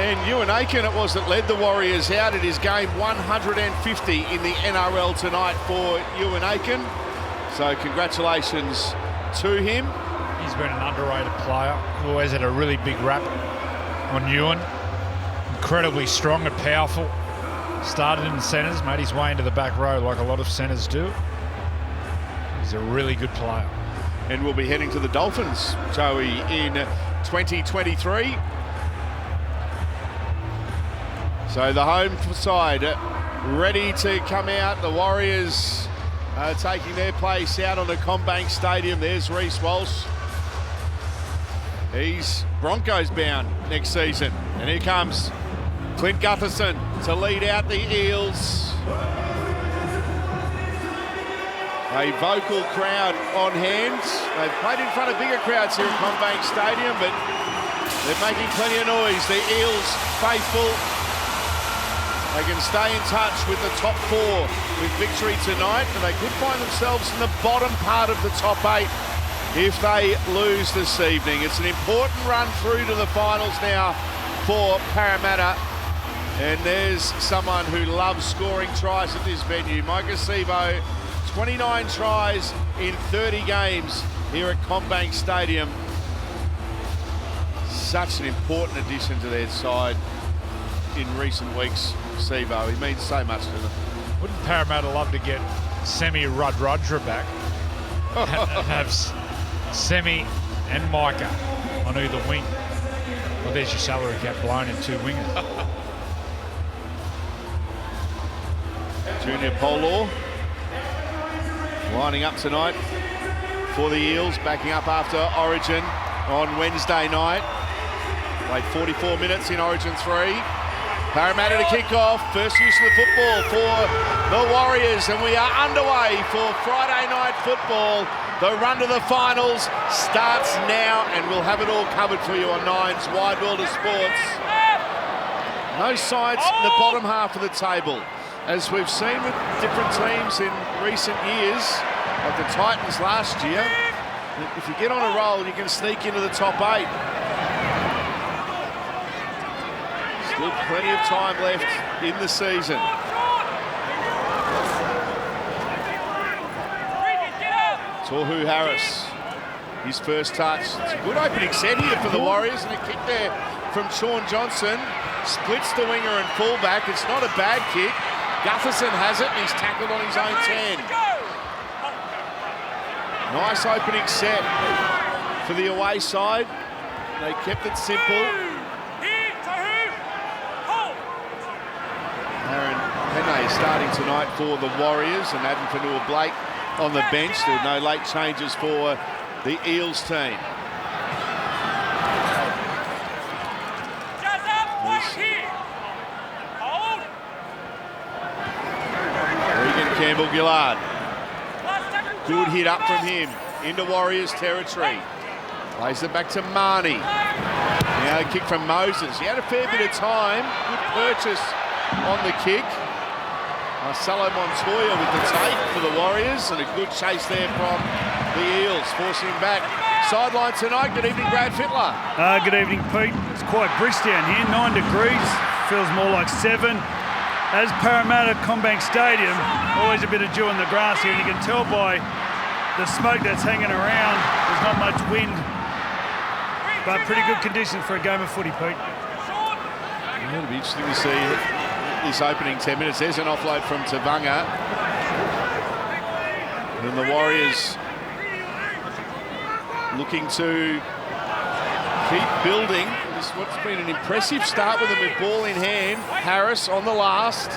And Ewan Aiken it was that led the Warriors out. It is game 150 in the NRL tonight for Ewan Aiken. So congratulations to him. He's been an underrated player. Always had a really big rap on Ewan. Incredibly strong and powerful. Started in the centres, made his way into the back row like a lot of centres do. He's a really good player. And we'll be heading to the Dolphins, Joey, in 2023. So the home side ready to come out. The Warriors taking their place out on the CommBank Stadium. There's Reece Walsh. He's Broncos bound next season. And here comes Clint Gutherson to lead out the Eels. A vocal crowd on hand. They've played in front of bigger crowds here at CommBank Stadium, but they're making plenty of noise. The Eels faithful. They can stay in touch with the top four with victory tonight, and they could find themselves in the bottom part of the top 8 if they lose this evening. It's an important run through to the finals now for Parramatta. And there's someone who loves scoring tries at this venue. Micah Sevo, 29 tries in 30 games here at CommBank Stadium. Such an important addition to their side in recent weeks, Sevo. He means so much to them. Wouldn't Parramatta love to get Semi Radradra back? And have Semi and Micah on either wing. Well, there's your salary cap blown in 2 wingers. Junior Polo lining up tonight for the Eels, backing up after Origin on Wednesday night. Played 44 minutes in Origin 3. Parramatta to kick off, first use of the football for the Warriors, and we are underway for Friday night football. The run to the finals starts now, and we'll have it all covered for you on Nine's Wide World of Sports. No sides in the bottom half of the table. As we've seen with different teams in recent years, like the Titans last year, if you get on a roll, you can sneak into the top 8. Still plenty of time left in the season. Tohu Harris, his first touch. It's a good opening set here for the Warriors, and a kick there from Sean Johnson. Splits the winger and fullback. It's not a bad kick. Gutherson has it, and he's tackled on his own 10. Nice opening set for the away side. They kept it simple. Aaron Penne is starting tonight for the Warriors, and Adam Fanua-Blake on the bench. There are no late changes for the Eels team. Campbell-Gillard. Good hit up from him into Warriors territory. Plays it back to Marnie. Now a kick from Moses. He had a fair bit of time. Good purchase on the kick. Marcelo Montoya with the take for the Warriors, and a good chase there from the Eels, forcing him back. Sideline tonight. Good evening, Brad Fittler. Good evening, Pete. It's quite brisk down here, 9 degrees. Feels more like 7. As Parramatta CommBank Stadium, always a bit of dew in the grass here, and you can tell by the smoke that's hanging around, there's not much wind, but pretty good conditions for a game of footy, Pete. Yeah, it'll be interesting to see this opening 10 minutes. There's an offload from Tavanga. And the Warriors looking to keep building. This is what's been an impressive start with them with ball in hand. Harris on the last.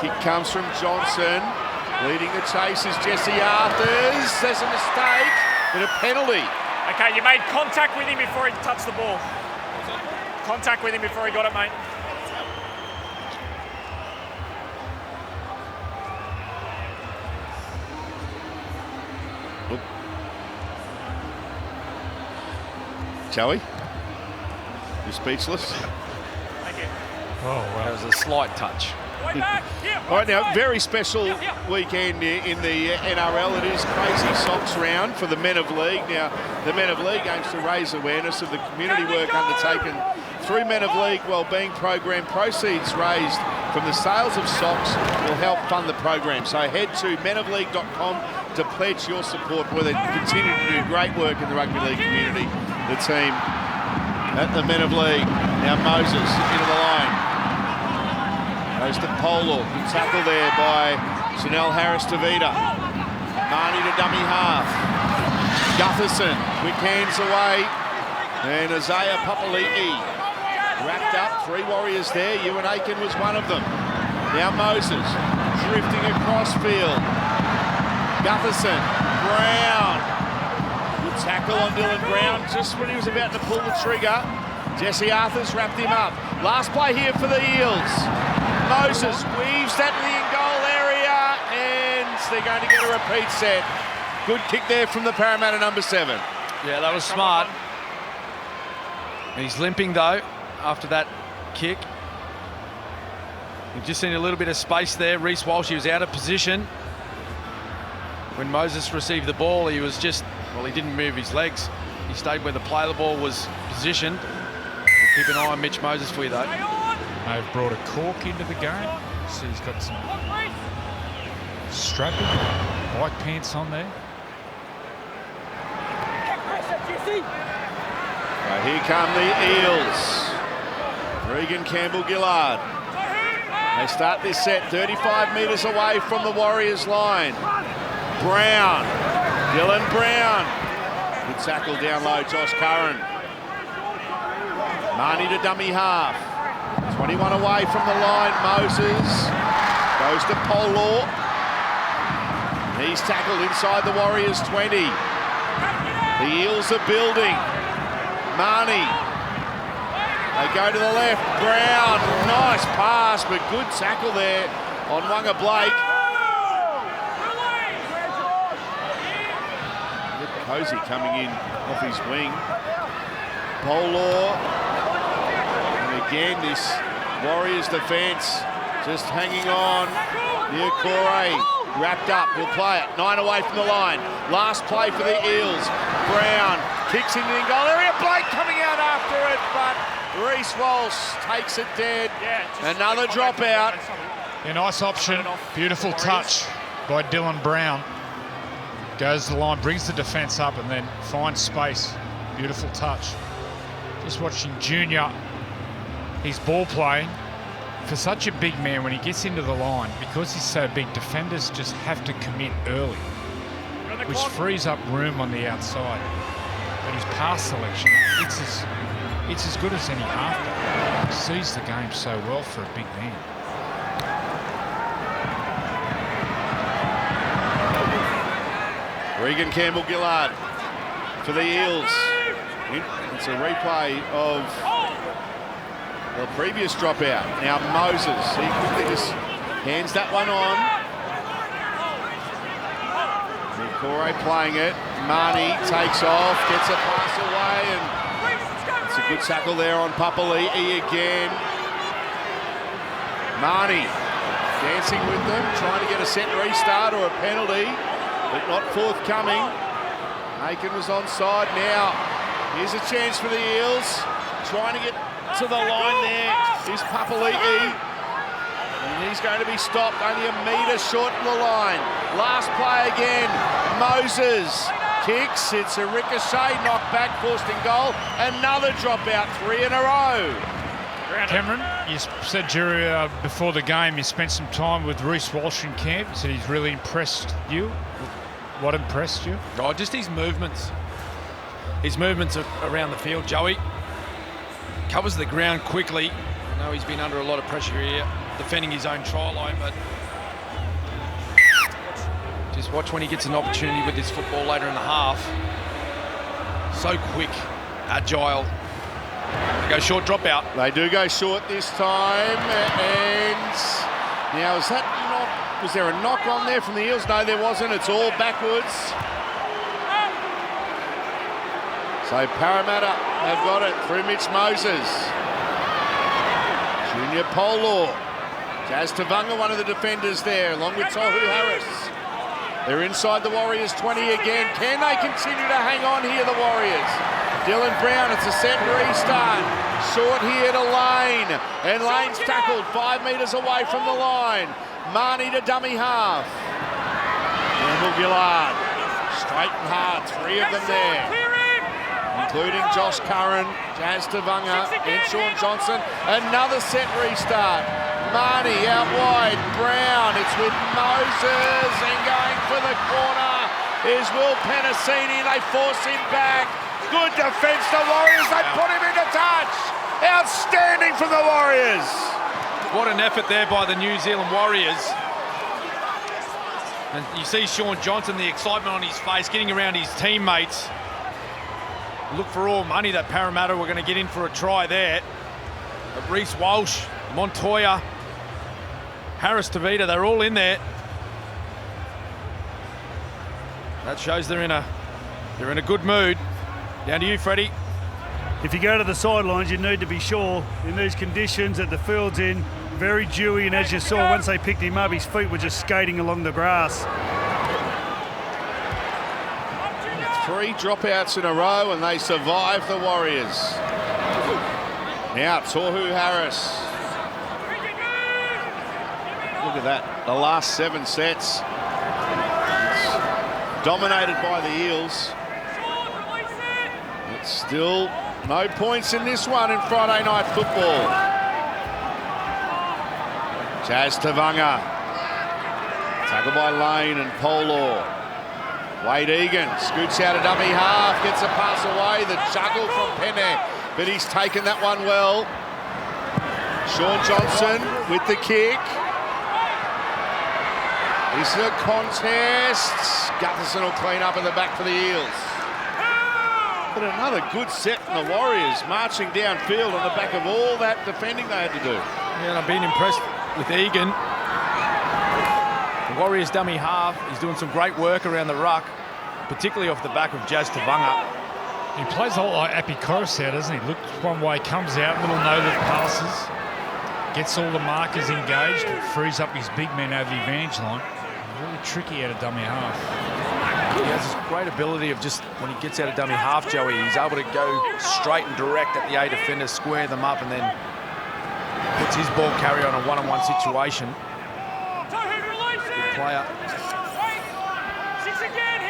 Kick comes from Johnson. Leading the chase is Jesse Arthurs. There's a mistake, but a penalty. Okay, you made contact with him before he touched the ball. Contact with him before he got it, mate. Joey, you're speechless. Thank you. Oh, wow. That was a slight touch. All right, now, very special weekend in the NRL. It is Crazy Socks round for the Men of League. Now, the Men of League aims to raise awareness of the community work undertaken through Men of League Wellbeing Program, proceeds raised from the sales of socks will help fund the program. So head to menofleague.com to pledge your support where they continue to do great work in the rugby league community. The team at the Men of League. Now Moses into the line. Goes to Polo. Good tackle there by Chanel Harris-Tavita. Marnie to dummy half. Gutherson, quick hands away. And Isaiah Papali'i wrapped up. 3 Warriors there. Ewan Aiken was one of them. Now Moses drifting across field. Gutherson, Brown. Good tackle on Dylan Brown just when he was about to pull the trigger. Jesse Arthurs wrapped him up. Last play here for the Eels. Moses weaves that to the in-goal area and they're going to get a repeat set. Good kick there from the Parramatta number 7. Yeah, that was smart. He's limping though after that kick. You've just seen a little bit of space there. Reece Walsh, he was out of position. When Moses received the ball, he was just, well, he didn't move his legs. He stayed where the play of the ball was positioned. We'll keep an eye on Mitch Moses for you though. They've brought a cork into the game. So he's got some strapping bike pants on there. Right, here come the Eels. Regan Campbell-Gillard. They start this set 35 metres away from the Warriors line. Brown. Dylan Brown. Good tackle down low, Josh Curran. Marnie to dummy half. 21 away from the line. Moses goes to Polo. He's tackled inside the Warriors 20. The Eels are building. Marnie. They go to the left. Brown. Nice pass, but good tackle there on Wanga Blake. Cozy coming in off his wing. Polo. And again, this Warriors defence just hanging on. Niokore wrapped up. We'll play it. 9 away from the line. Last play for the Eels. Brown kicks into the goal area. Blake coming out after it, but Reece Walsh takes it dead. Another dropout. A nice option. Beautiful touch by Dylan Brown. Goes to the line, brings the defence up and then finds space. Beautiful touch. Just watching Junior, his ball playing. For such a big man, when he gets into the line, because he's so big, defenders just have to commit early, which frees up room on the outside. But his pass selection, it's as good as any halfback. He sees the game so well for a big man. Regan Campbell-Gillard for the Eels. It's a replay of the previous dropout. Now Moses, he quickly just hands that one on. Niokore playing it. Marnie takes off, gets a pass away, and it's a good tackle there on Papali'i again. Marnie dancing with them, trying to get a set restart or a penalty, but not forthcoming. Aiken was onside. Now here's a chance for the Eels, trying to get to the line there is Papali'i, and he's going to be stopped only a metre short of the line. Last play again. Moses kicks, it's a ricochet, knocked back, forced in goal. Another dropout, 3 in a row. Cameron, you said before the game you spent some time with Reece Walsh in camp. You said he's really impressed you. What impressed you? Oh, just his movements. His movements around the field, Joey. Covers the ground quickly. I know he's been under a lot of pressure here, defending his own try line, but just watch when he gets an opportunity with his football later in the half. So quick, agile. They go short dropout. They do go short this time, and now is that knock? Was there a knock on there from the Eels? No, there wasn't. It's all backwards. So Parramatta have got it through Mitch Moses. Junior Polo. Jazz Tavunga, one of the defenders there, along with Tohu Harris. They're inside the Warriors 20 again. Can they continue to hang on here, the Warriors? Dylan Brown, it's a set restart. short here to Lane. And Lane's tackled 5 metres away from the line. Marnie to dummy half. Campbell Gillard. Straight and hard. 3 of them there. Including Josh Curran, Jazz Tavanga, and Sean Johnson. Another set restart. Marnie out wide. Brown. It's with Moses. And going for the corner is Will Penasini. They force him back. Good defence, the Warriors. They put him into touch. Outstanding from the Warriors. What an effort there by the New Zealand Warriors. And you see Sean Johnson, the excitement on his face, getting around his teammates. Look for all money that Parramatta were going to get in for a try there. But Reece Walsh, Montoya, Harris Tavita, they're all in there. That shows they're in a good mood. Down to you, Freddie. If you go to the sidelines, you need to be sure in these conditions that the field's in, very dewy, and as you saw, once they picked him up, his feet were just skating along the grass. 3 dropouts in a row, and they survive the Warriors. Now, Tohu Harris. Look at that. The last 7 sets. It's dominated by the Eels. It's still no points in this one in Friday night football. Jazz Tavanga. Tackled by Lane and Polo. Wade Egan scoots out a dummy half, gets a pass away. The juggle from Penne, but he's taken that one well. Sean Johnson with the kick. This is a contest. Gutherson will clean up in the back for the Eels. But another good set from the Warriors, marching downfield on the back of all that defending they had to do. Yeah, and I've been impressed with Egan. The Warriors dummy half. He's doing some great work around the ruck, particularly off the back of Jazz Tavanga. He plays a lot like Appy Corus out, doesn't he? Looks one way, comes out, little no-look passes, gets all the markers engaged, frees up his big men over the advantage line. Really tricky out of dummy half. He has this great ability of just, when he gets out of dummy half, Joey, he's able to go straight and direct at the A defender, square them up, and then puts his ball carrier on a one-on-one situation. Good player.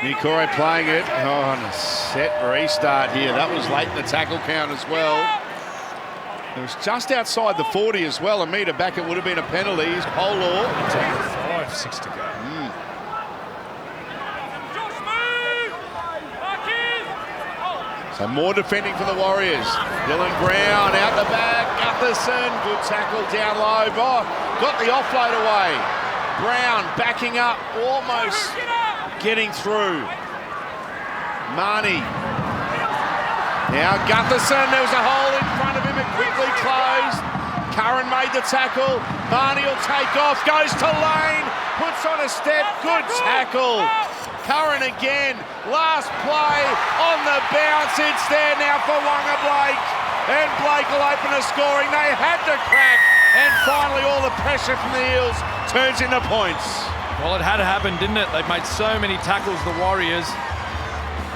Nikore playing it. Oh, and a set restart here. That was late in the tackle count as well. It was just outside the 40 as well. A metre back, it would have been a penalty. He's Polo. 5-6 to go. So more defending for the Warriors. Dylan Brown out the back. Gutherson, good tackle down low. Oh, got the offload away. Brown backing up, almost getting through. Marnie. Now Gutherson, there was a hole in front of him, it quickly closed. Curran made the tackle. Marnie will take off, goes to Lane, puts on a step, good tackle. Curran again, last play on the bounce. It's there now for Wanga Blake. And Blake will open the scoring. They had to crack. And finally all the pressure from the Eels turns into points. Well, it had to happen, didn't it? They've made so many tackles, the Warriors.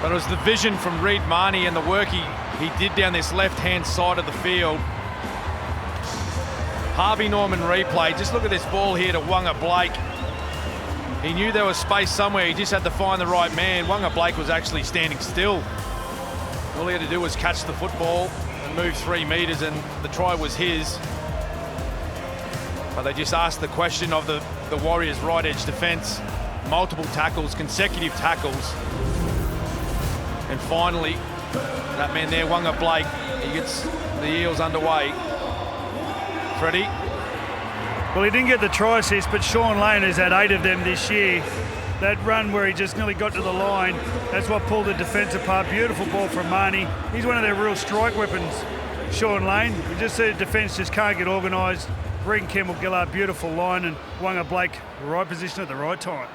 But it was the vision from Reid Marnie and the work he did down this left-hand side of the field. Harvey Norman replay. Just look at this ball here to Wanga Blake. He knew there was space somewhere. He just had to find the right man. Wanga Blake was actually standing still. All he had to do was catch the football and move 3 metres, and the try was his. But they just asked the question of the Warriors' right edge defence. Multiple tackles, consecutive tackles. And finally, that man there, Wanga Blake, he gets the Eels underway. Freddie? Well, he didn't get the try assist, but Sean Lane has had 8 of them this year. That run where he just nearly got to the line, that's what pulled the defence apart. Beautiful ball from Marnie. He's one of their real strike weapons, Sean Lane. You just see the defence just can't get organised. Regan Campbell-Gillard, beautiful line, and Wanga Blake, right position at the right time.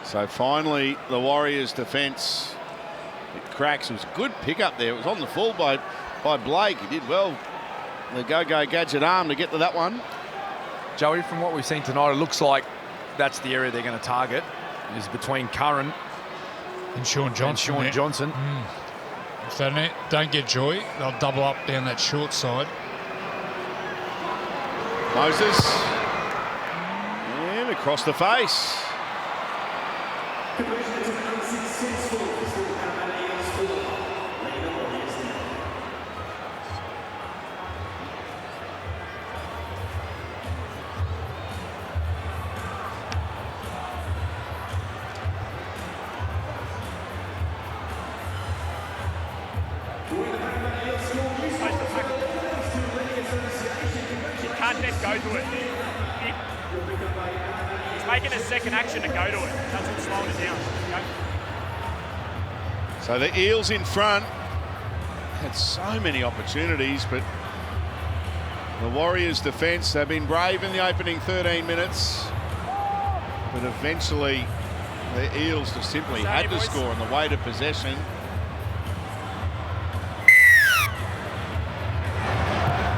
So finally, the Warriors' defence, it cracks. It was a good pick-up there. It was on the full by Blake. He did well. The go-go gadget arm to get to that one. Joey, from what we've seen tonight, it looks like that's the area they're going to target, is between Curran and Sean Johnson. If they don't get joy, they'll double up down that short side. Moses. And across the face. Go to it. He's making a second action to go to it. That's what's slowing it down. So the Eels in front had so many opportunities, but the Warriors' defence have been brave in the opening 13 minutes, but eventually the Eels just simply had to score on the weight of possession.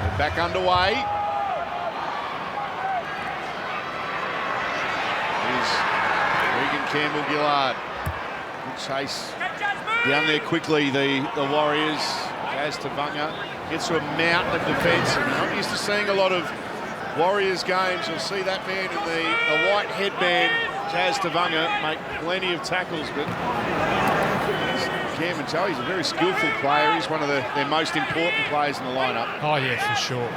They're back underway. Campbell-Gillard. Good chase down there quickly, the Warriors. Jazz Tavanga gets to a mountain of defence. You're not used to seeing a lot of Warriors games. You'll see that man in the white headband, Jazz Tavanga, make plenty of tackles, but Cam and Joe, he's a very skillful player. He's one of their most important players in the lineup. Oh yeah, for sure.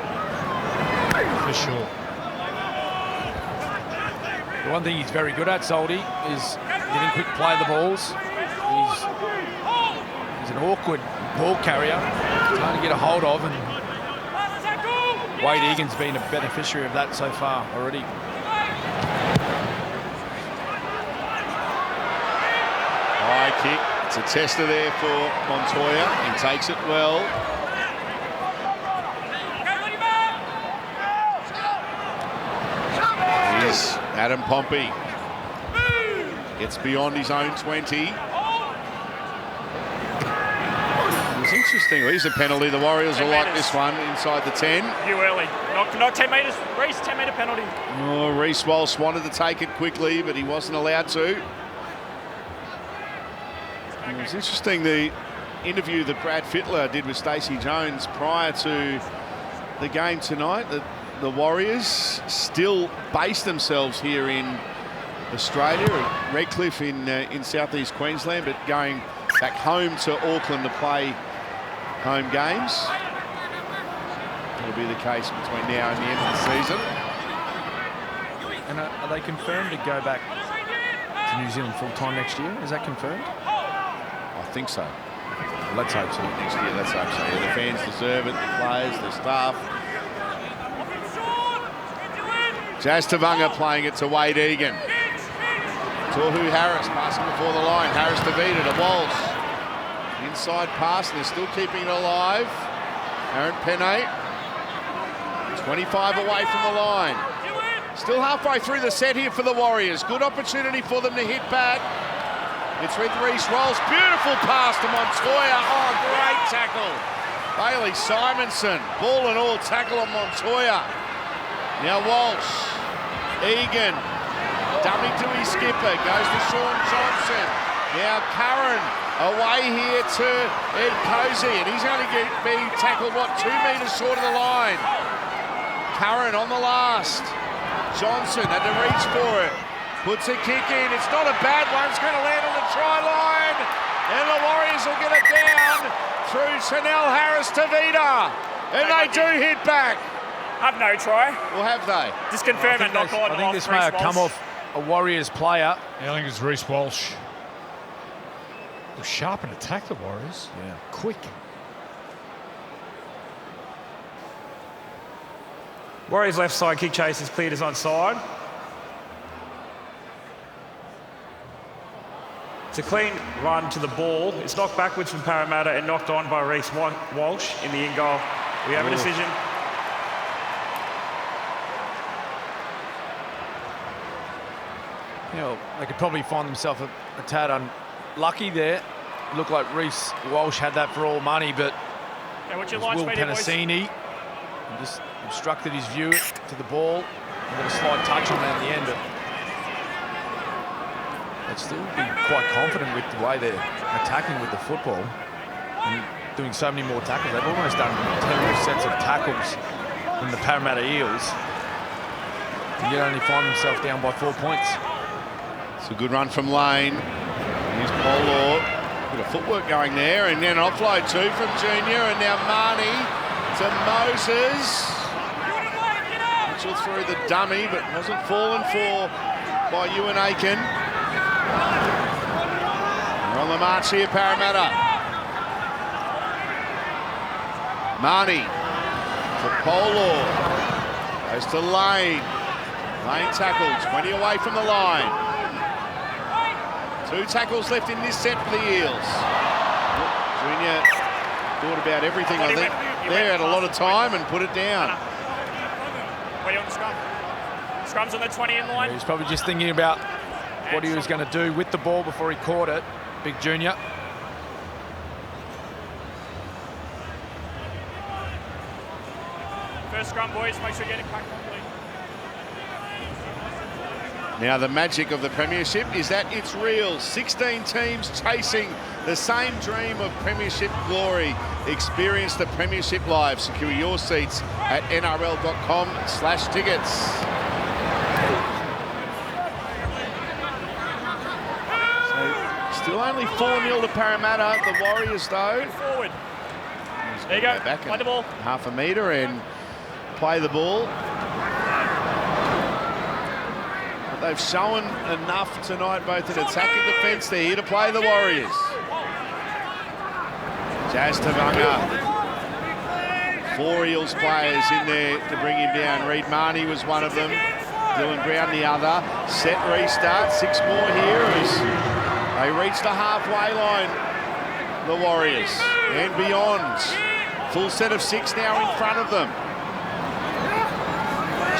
For sure. The one thing he's very good at, Soldy, is getting quick play of the balls. He's an awkward ball carrier. It's hard to get a hold of, and Wade Egan's been a beneficiary of that so far already. High kick. It's a tester there for Montoya. He takes it well. Here's Adam Pompey. Gets beyond his own 20. It's interesting. Well, here's a penalty. The Warriors will like this one inside the 10. You early. Not 10 metres. Reece, 10-metre penalty. Oh, Reece Walsh wanted to take it quickly, but he wasn't allowed to. It was interesting, the interview that Brad Fittler did with Stacey Jones prior to the game tonight. The Warriors still base themselves here in Australia, at Redcliffe in southeast Queensland, but going back home to Auckland to play home games. That'll be the case between now and the end of the season. And are they confirmed to go back to New Zealand full-time next year? Is that confirmed? I think so. Let's hope so. Next year, let's hope so. Yeah, the fans deserve it, the players, the staff. Jazz Tavanga playing it to Wade Egan. Tohu Harris passing before the line. Harris to Vida to Walsh. Inside pass, and they're still keeping it alive. Aaron Penne. 25 away from the line. Still halfway through the set here for the Warriors. Good opportunity for them to hit back. It's with Reece Walsh. Beautiful pass to Montoya. Oh, great tackle. Bailey Simonson. Ball and all tackle on Montoya. Now Walsh. Egan. Dummy to his skipper. Goes to Sean Johnson. Now Curran away here to Ed Cozy. And he's only being tackled, 2 metres short of the line. Curran on the last. Johnson had to reach for it. Puts a kick in. It's not a bad one. It's going to land on the try line. And the Warriors will get it down through Chanel Harris to Vida. And they do hit back. Have no try. Or have they? Just confirm it, knock on. I think this may have come off a Warriors player. Yeah, I think it's Reece Walsh. Well, sharp and attack the Warriors. Yeah. Quick. Warriors left side kick chase is cleared as onside. It's a clean run to the ball. It's knocked backwards from Parramatta and knocked on by Reece Walsh in the in goal. We have a decision. You know, they could probably find themselves a tad unlucky there. Looked like Reece Walsh had that for all money, but Yeah, what's your it was line Will speed, boys? Penasini just obstructed his view to the ball. And got a slight touch on that in the end, but they'd still be quite confident with the way they're attacking with the football. and doing so many more tackles. They've almost done 10 more sets of tackles than the Parramatta Eels. And yet only find themselves down by 4 points. It's a good run from Lane. Here's Polo. Bit of footwork going there, and then an offload too from Junior, and now Marnie to Moses. Mitchell through the dummy, but wasn't fallen for by Ewan Aiken. They're on the march here, Parramatta. Marnie to Polo. Goes to Lane. Lane tackled, 20 away from the line. 2 tackles left in this set for the Eels. Junior thought about everything, I think. There had a lot of time and put it down. Where you on the scrum? Scrum's on the 20 in line. He was probably just thinking about what he was going to do with the ball before he caught it. Big Junior. First scrum, boys. Make sure you get it back properly. Now the magic of the Premiership is that it's real. 16 teams chasing the same dream of Premiership glory. Experience the Premiership live. Secure your seats at nrl.com/tickets. So still only 4-0 to Parramatta. The Warriors though. Forward. There you go. Back Play the ball. Half a metre and play the ball. They've shown enough tonight, both in attack and defence. They're here to play the Warriors. Jazz Tavanga. 4 Eels players in there to bring him down. Reid Marnie was one of them. Dylan Brown the other. Set restart. 6 more here as they reach the halfway line, the Warriors, and beyond. Full set of 6 now in front of them.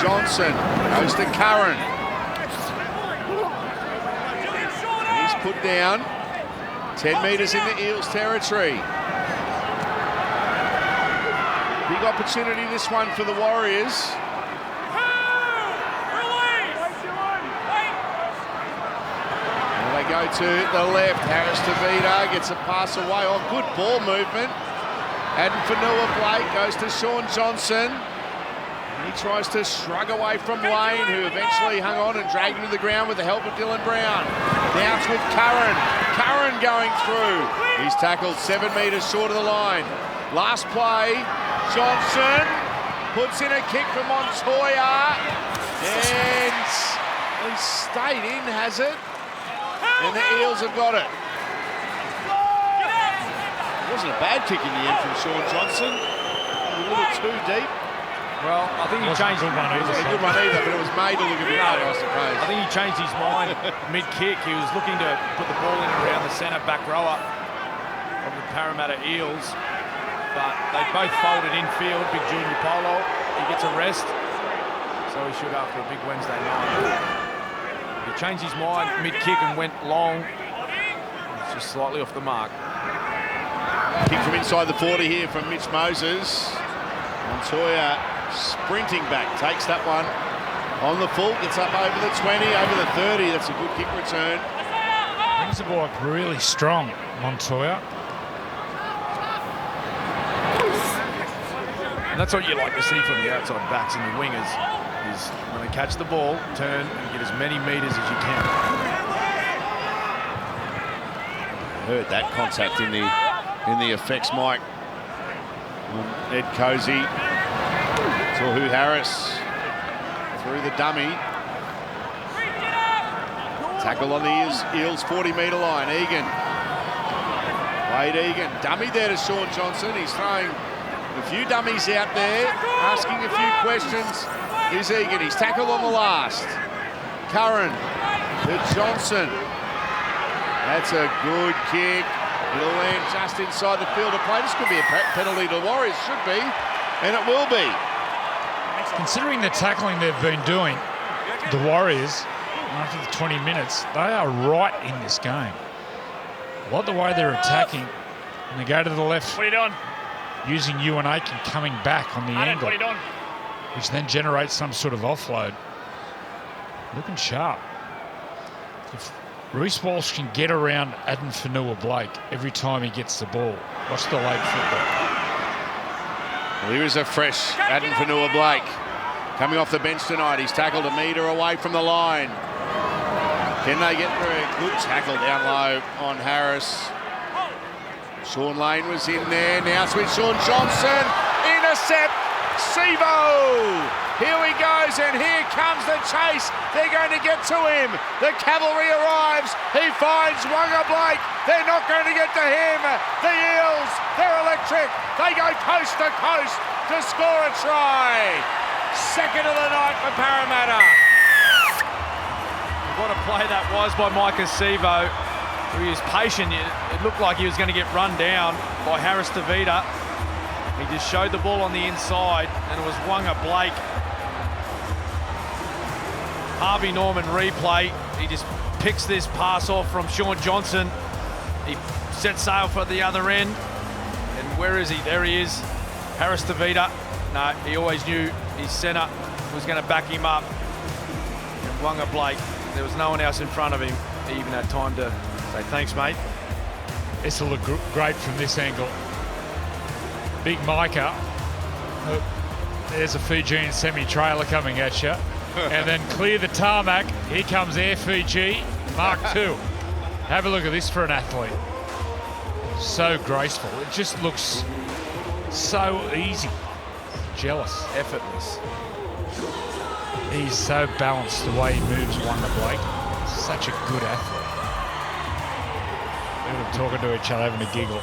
Johnson goes to Curran. Put down 10 metres in the Eels territory. Big opportunity this one for the Warriors. And they go to the left. Harris to Vida, gets a pass away. Oh, good ball movement. Adam Fanua-Blake goes to Sean Johnson. He tries to shrug away from Lane, who eventually hung on and dragged him to the ground with the help of Dylan Brown. Now it's with Curran. Curran going through. He's tackled 7 metres short of the line. Last play, Johnson puts in a kick from Montoya. And he stayed in, has it? And the Eels have got it. It wasn't a bad kick in the end from Sean Johnson. A little too deep. Well, I think he changed his mind. It wasn't a good one either, but it was made to look a bit better, I suppose. I think he changed his mind mid-kick. He was looking to put the ball in around the centre back rower of the Parramatta Eels. But they both folded infield. Big Junior Polo, he gets a rest. So he should after a big Wednesday night. He changed his mind mid-kick and went long. It's just slightly off the mark. Kick from inside the 40 here from Mitch Moses. Montoya sprinting back, takes that one on the full, gets up over the 20, over the 30. That's a good kick return. Brings the ball up really strong, Montoya. And that's what you like to see from the outside backs and the wingers, is when they catch the ball, turn and get as many metres as you can. Heard that contact in the effects mic. Ed Cozy. Tohu Harris through the dummy. Tackle on the Eels 40-metre line. Egan. Wade Egan. Dummy there to Sean Johnson. He's throwing a few dummies out there, asking a few questions. Here's Egan. He's tackled on the last. Curran to Johnson. That's a good kick. It'll land just inside the field of play. This could be a penalty to the Warriors. Should be. And it will be. Considering the tackling they've been doing, the Warriors, after the 20 minutes, they are right in this game. I like the way they're attacking. And they go to the left. What are you doing? Using Ewan Aiken coming back on the angle. What are you doing? Which then generates some sort of offload. Looking sharp. Reece Walsh can get around Adam Fanua-Blake every time he gets the ball. Watch the late football. Well, here is a fresh Adam Fanua-Blake coming off the bench tonight. He's tackled a metre away from the line. Can they get through? Good tackle down low on Harris. Sean Lane was in there. Now switch Sean Johnson. Intercept. Sevo. Here he goes, and here comes the chase. They're going to get to him. The cavalry arrives. He finds Wanga Blake. They're not going to get to him. The Eels, they're electric. They go coast to coast to score a try. Second of the night for Parramatta. What a play that was by Micah Sevo. He was patient. It looked like he was going to get run down by Harris DeVita. He just showed the ball on the inside, and it was Wanga Blake. Harvey Norman replay. He just picks this pass off from Sean Johnson. He sets sail for the other end. And where is he? There he is. Harris DeVita. No, he always knew his centre was going to back him up. And Wanga Blake, there was no one else in front of him. He even had time to say, thanks, mate. This will look great from this angle. Big Micah. There's a Fijian semi-trailer coming at you. And then clear the tarmac. Here comes Air Fiji Mark II. Have a look at this for an athlete. So graceful. It just looks so easy. Jealous. Effortless. He's so balanced the way he moves, Wanga Blake. Such a good athlete. They were talking to each other, having a giggle.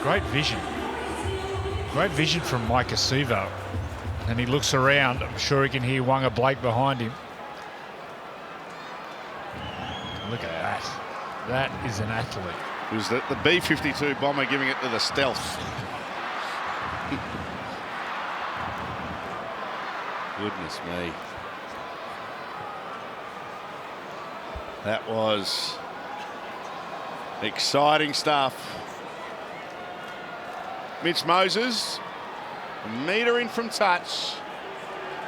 Great vision. Great vision from Micah Sevo. And he looks around. I'm sure he can hear Wanga Blake behind him. Look at that. That is an athlete. It was the B-52 bomber giving it to the stealth. Goodness me. That was exciting stuff. Mitch Moses, a metre in from touch.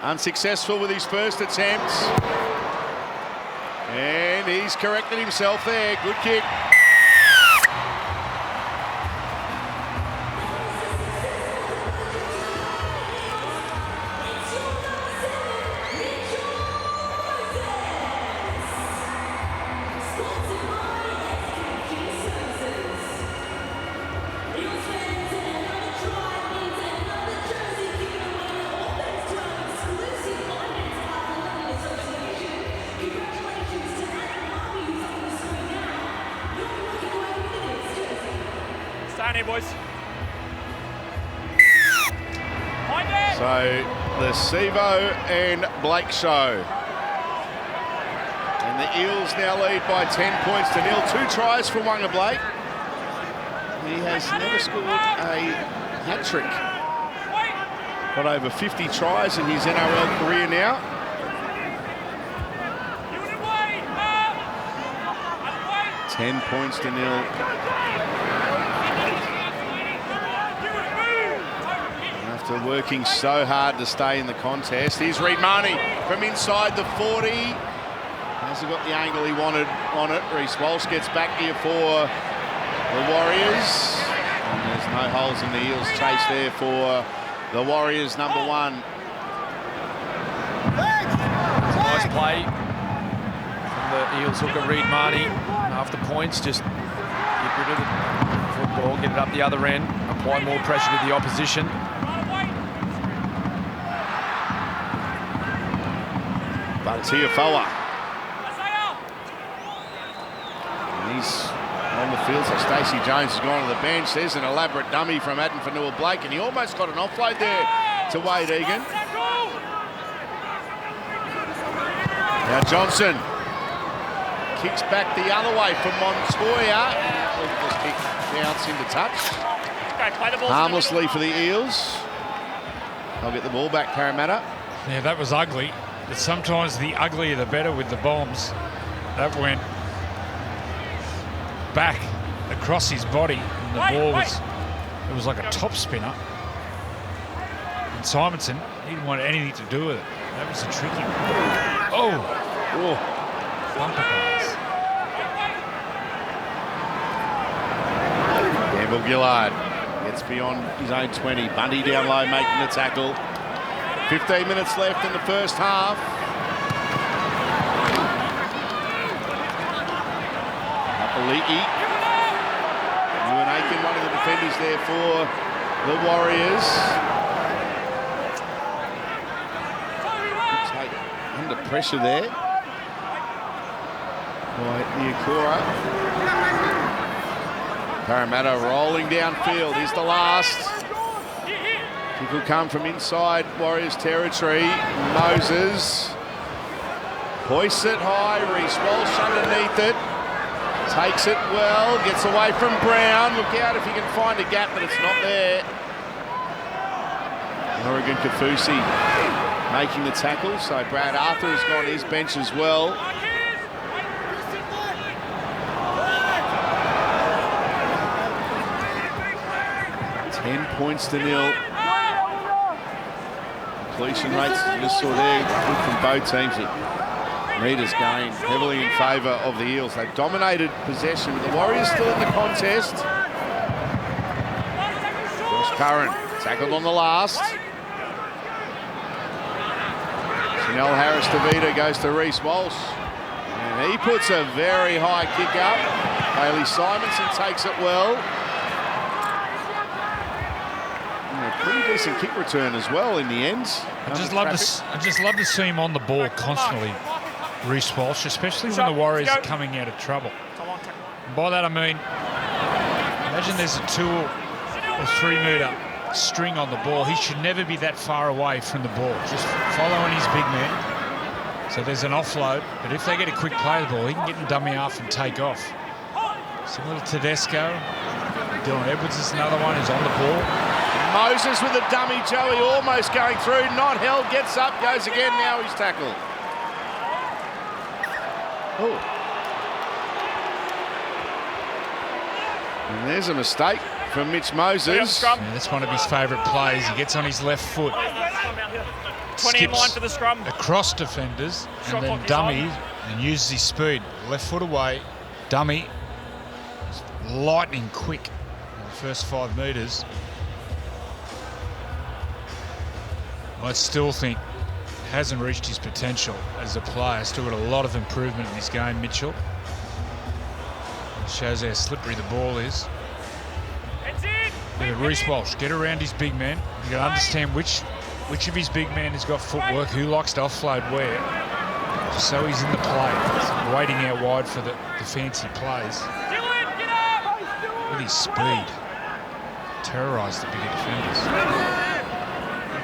Unsuccessful with his first attempt. And he's corrected himself there. Good kick. Stand here, boys. So the Sevo and Blake show. And the Eels now lead by 10 points to 0. 2 tries for Wanga Blake. He has never scored a hat-trick. Got over 50 tries in his NRL career now. $10 points to 0. After working so hard to stay in the contest. Here's Reid Marnie from inside the 40. Hasn't got the angle he wanted on it. Reece Walsh gets back here for the Warriors. And there's no holes in the Eels chase there for the Warriors, number 1. Nice play from the Eels hooker, Reid Marnie. After points, just get rid of the football, get it up the other end, apply more pressure to the opposition. But Tiafoa. He's on the field, so Stacey Jones has gone to the bench. There's an elaborate dummy from Adam Fanua-Blake, and he almost got an offload there to Wade Egan. Now Johnson kicks back the other way from Montoya. Just kick bounce into touch. Harmlessly for the Eels. They'll get the ball back, Parramatta. Yeah, that was ugly. But sometimes the uglier the better with the bombs. That went back across his body, and the ball was, it was like a top spinner. And Simonson He didn't want anything to do with it. That was a tricky one. Oh! Bumper cars. Campbell Gillard gets beyond his own 20. Bundy down low making the tackle. 15 minutes left in the first half. Apaliki. Ewan Aiken, one of the defenders there for the Warriors. Under pressure there by Niokora. Parramatta rolling downfield. Here's the last. Kick will come from inside Warriors territory. Moses hoists it high. Reece Walsh underneath it. Takes it well. Gets away from Brown. Look out if you can find a gap, but it's not there. Oregon Kafusi making the tackle. So Brad Arthur has gone to his bench as well. Points to nil. Completion rates, you just saw there, good from both teams. Meters gained heavily in favour of the Eels. They've dominated possession, but the Warriors still in the contest. Josh Curran tackled on the last. Chanel Harris-Tavita goes to Reece Walsh. And he puts a very high kick up. Bailey Simonson takes it well. Pretty decent kick return as well in the end. I just love to see him on the ball constantly, Reece Walsh, especially when the Warriors are coming out of trouble. And by that I mean, imagine there's a 2 or 3 metre string on the ball. He should never be that far away from the ball, just following his big man. So there's an offload, but if they get a quick play of the ball, he can get in dummy half and take off. Similar to Tedesco. Dylan Edwards is another one who's on the ball. Moses with a dummy, Joey almost going through, not held, gets up, goes again, now he's tackled. Oh. And there's a mistake from Mitch Moses. Yeah, that's one of his favourite plays. He gets on his left foot, 20 in line for the scrum. Across defenders, and then dummy, and uses his speed. Left foot away, dummy, lightning quick in the first 5 metres. I still think hasn't reached his potential as a player. Still got a lot of improvement in his game, Mitchell. It shows how slippery the ball is. Yeah, Reece Walsh, get around his big man. You got to understand which of his big men has got footwork, who likes to offload where, just so he's in the play. He's waiting out wide for the fancy plays. With his speed, terrorised the bigger defenders.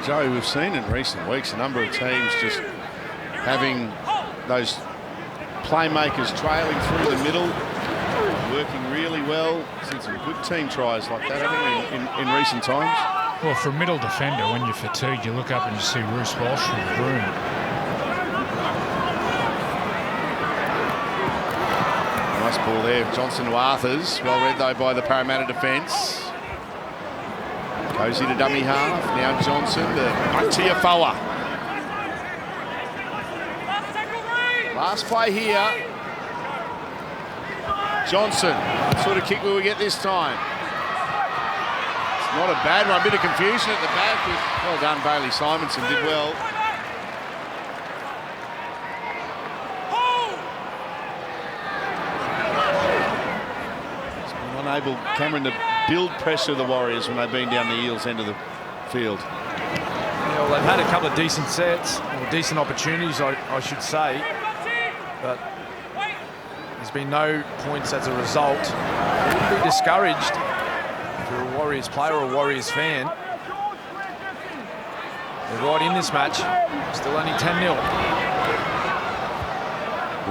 Joey, we've seen in recent weeks a number of teams just having those playmakers trailing through the middle, working really well. Seen some good team tries like that, haven't we, in recent times? Well, for a middle defender, when you're fatigued, you look up and you see Reece Walsh with Broom. Nice ball there, Johnson to Arthurs. Well read though by the Parramatta defence. Cozy to dummy half. Now Johnson to Tiafoa. Last play here. Johnson. What sort of kick will we get this time? It's not a bad one. A bit of confusion at the back. Well done, Bailey Simonson. Did well. He's been unable, Cameron, to build pressure the Warriors when they've been down the Eels end of the field. Yeah, well, they've had a couple of decent sets, or decent opportunities, I should say, but there's been no points as a result. I wouldn't be discouraged if you're a Warriors player or a Warriors fan. They're right in this match, still only 10-0.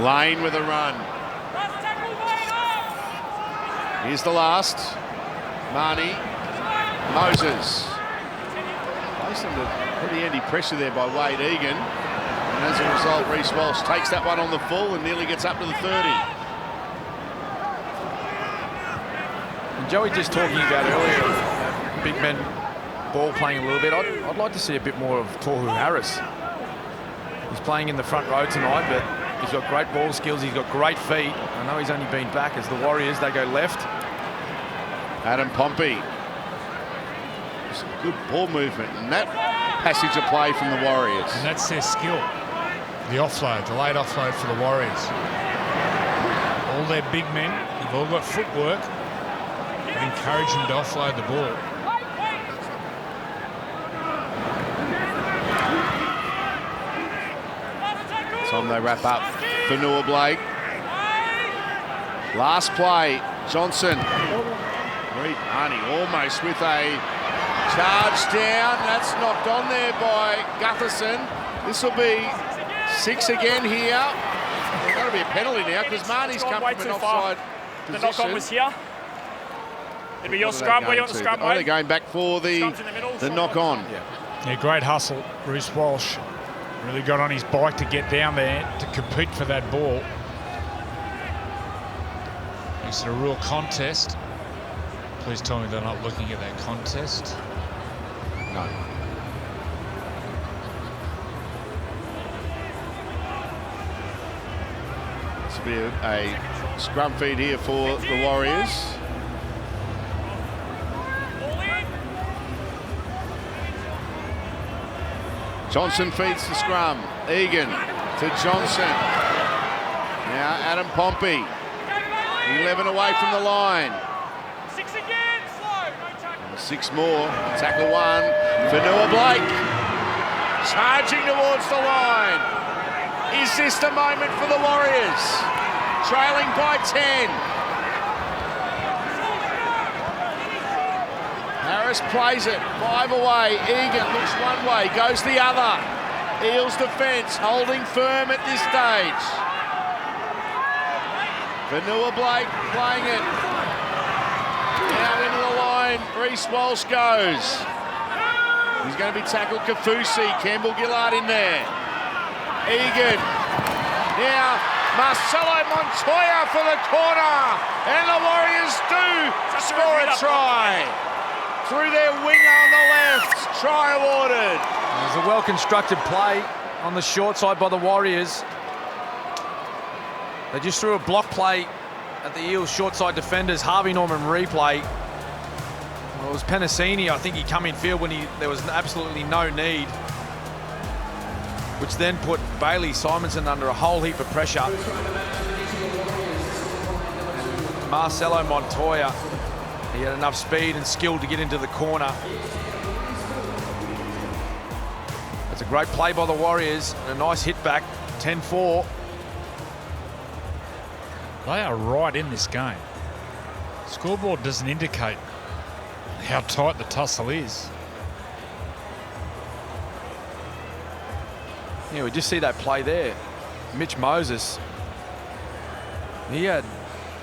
Lane with a run. Here's the last. Marnie, Moses. Placed under pretty heavy pressure there by Wade Egan. And as a result, Reece Walsh takes that one on the full and nearly gets up to the 30. And Joey just talking about earlier, big men ball playing a little bit. I'd like to see a bit more of Tohu Harris. He's playing in the front row tonight, but he's got great ball skills. He's got great feet. I know he's only been back as the Warriors. They go left. Adam Pompey. Some good ball movement, and that passage of play from the Warriors. And that's their skill. The offload, the late offload for the Warriors. All their big men, they've all got footwork, but encourage them to offload the ball. Time they wrap up for Noah Blake. Last play, Johnson. Reed Barney almost with a charge down. That's knocked on there by Gutherson. This will be 6 again here. There's got to be a penalty now because Marnie's come from an offside position. The knock-on was here. It'll be your scrum. Where you want the scrum, they're going back for the knock-on. Yeah, great hustle. Bruce Walsh really got on his bike to get down there to compete for that ball. Makes it a real contest. Please tell me they're not looking at that contest. No. This will be a scrum feed here for the Warriors. Johnson feeds the scrum. Egan to Johnson. Now Adam Pompey. 11 away from the line. 6 again, slow, no tackle. 6 more. Tackle 1 for Noah Blake. Charging towards the line. Is this the moment for the Warriors? Trailing by 10. Harris plays it, 5 away. Egan looks one way, goes the other. Eels defence holding firm at this stage. Vanua Blake playing it. Now into the line, Reece Walsh goes. He's going to be tackled, Kafusi. Campbell Gillard in there. Egan. Now Marcelo Montoya for the corner. And the Warriors do score a try. Through their winger on the left, try awarded. There's a well-constructed play on the short side by the Warriors. They just threw a block play at the Eels' short side defenders. Harvey Norman replay. Well, it was Penasini. I think he come in field when there was absolutely no need, which then put Bailey Simonson under a whole heap of pressure. And Marcelo Montoya, he had enough speed and skill to get into the corner. That's a great play by the Warriors and a nice hit back, 10-4. They are right in this game. Scoreboard doesn't indicate how tight the tussle is. Yeah, we just see that play there. Mitch Moses, he had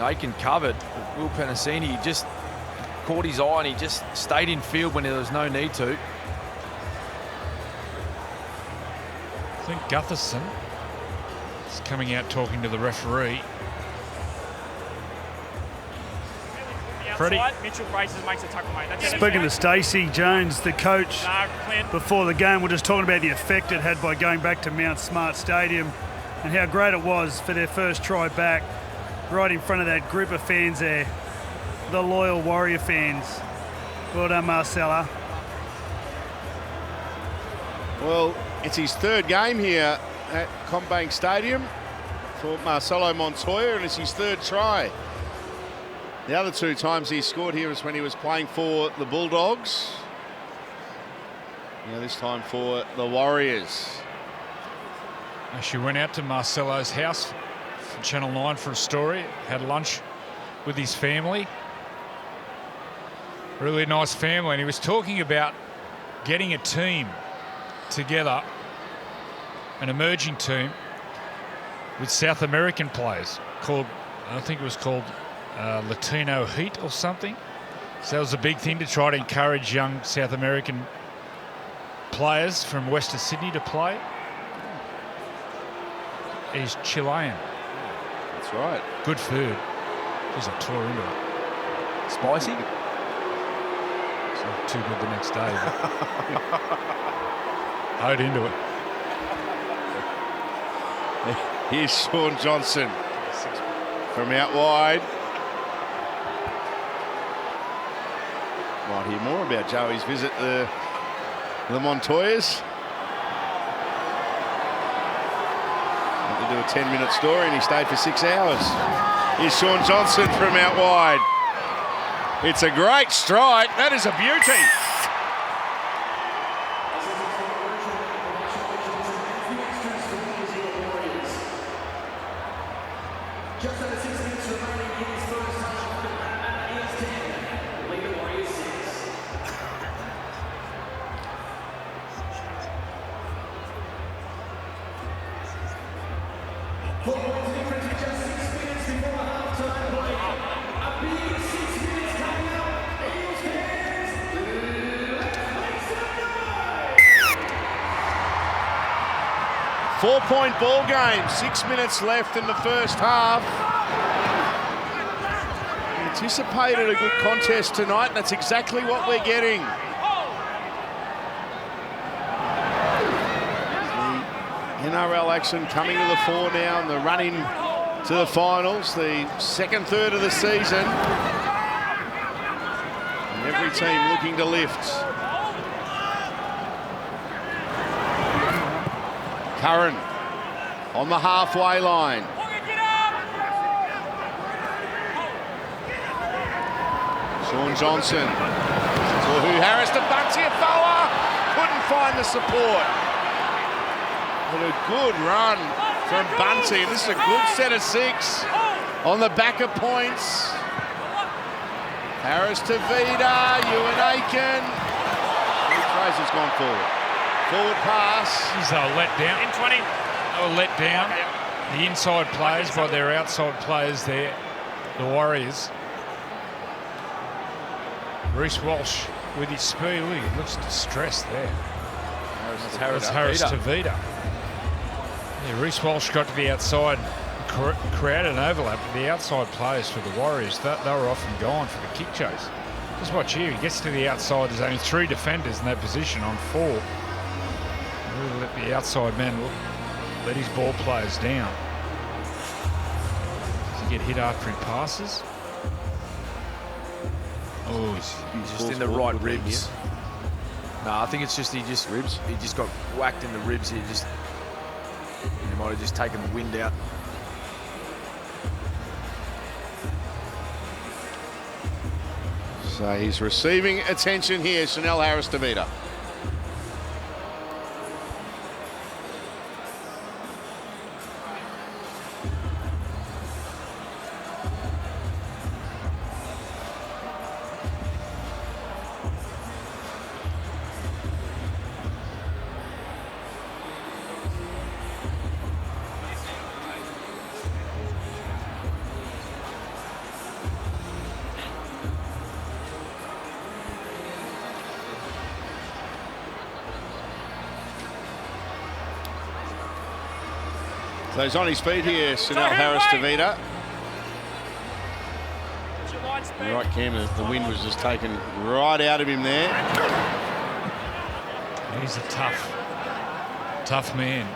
Aiken covered. Will Penasini just caught his eye and he just stayed in field when there was no need to. I think Gutherson is coming out talking to the referee. Freddie. Mitchell braces, makes a tackle, mate. Speaking to Stacey Jones, the coach, before the game, we're just talking about the effect it had by going back to Mount Smart Stadium and how great it was for their first try back, right in front of that group of fans there, the loyal Warrior fans. Well done, Marcella. Well, it's his 3rd game here at Combank Stadium for Marcelo Montoya, and it's his 3rd try. The other 2 times he scored here was when he was playing for the Bulldogs. Now this time for the Warriors. She went out to Marcelo's house for Channel 9 for a story, had lunch with his family. Really nice family, and he was talking about getting a team together, an emerging team with South American players called, I think it was called Latino Heat or something. So that was a big thing to try to encourage young South American players from Western Sydney to play. He's Chilean. That's right. Good food. Just a tour into it. Spicy? So Too good the next day. Owed into it. Here's Sean Johnson from out wide. Might hear more about Joey's visit to the Montoyas. They do a 10-minute story and he stayed for 6 hours. Here's Sean Johnson from out wide. It's a great strike. That is a beauty. Just under 6 minutes remaining in his first half. The Parramatta Eels 10, lead the Warriors 6. 4 points difference with just 6 minutes before half-time break. A big 6 minutes coming up. Eels fans, let's make some noise! 4-point ball game. 6 minutes left in the first half. Anticipated a good contest tonight, and that's exactly what we're getting. The NRL action coming to the fore now, and the run in to the finals, the second third of the season. And every team looking to lift. Curran on the halfway line. Sean Johnson. Who Harris to Bunty Afoa. Couldn't find the support. But a good run from Bunty. This is a good set of 6 on the back of points. Harris to Vida. Ewan Aiken. Fraser's gone forward. Forward pass. He's let down. In 20. They were let down. The inside players by their outside players there. The Warriors. Reece Walsh with his speed. Look, he looks distressed there. That's Harris to Vida. Yeah, Reece Walsh got to the outside, created an overlap with the outside players for the Warriors. They were off and gone for the kick chase. Just watch here. He gets to the outside. There's only 3 defenders in that position on 4. Really let the outside man let his ball players down. Does he get hit after he passes? Oh, he's just in the right ribs. No, I think it's just he just got whacked in the ribs. He might have just taken the wind out. So he's receiving attention here, Chanel Harris-Tavita. So he's on his feet here, Chanel Harris-Tavita. You're right, Cam, the wind was just taken right out of him there. He's a tough man.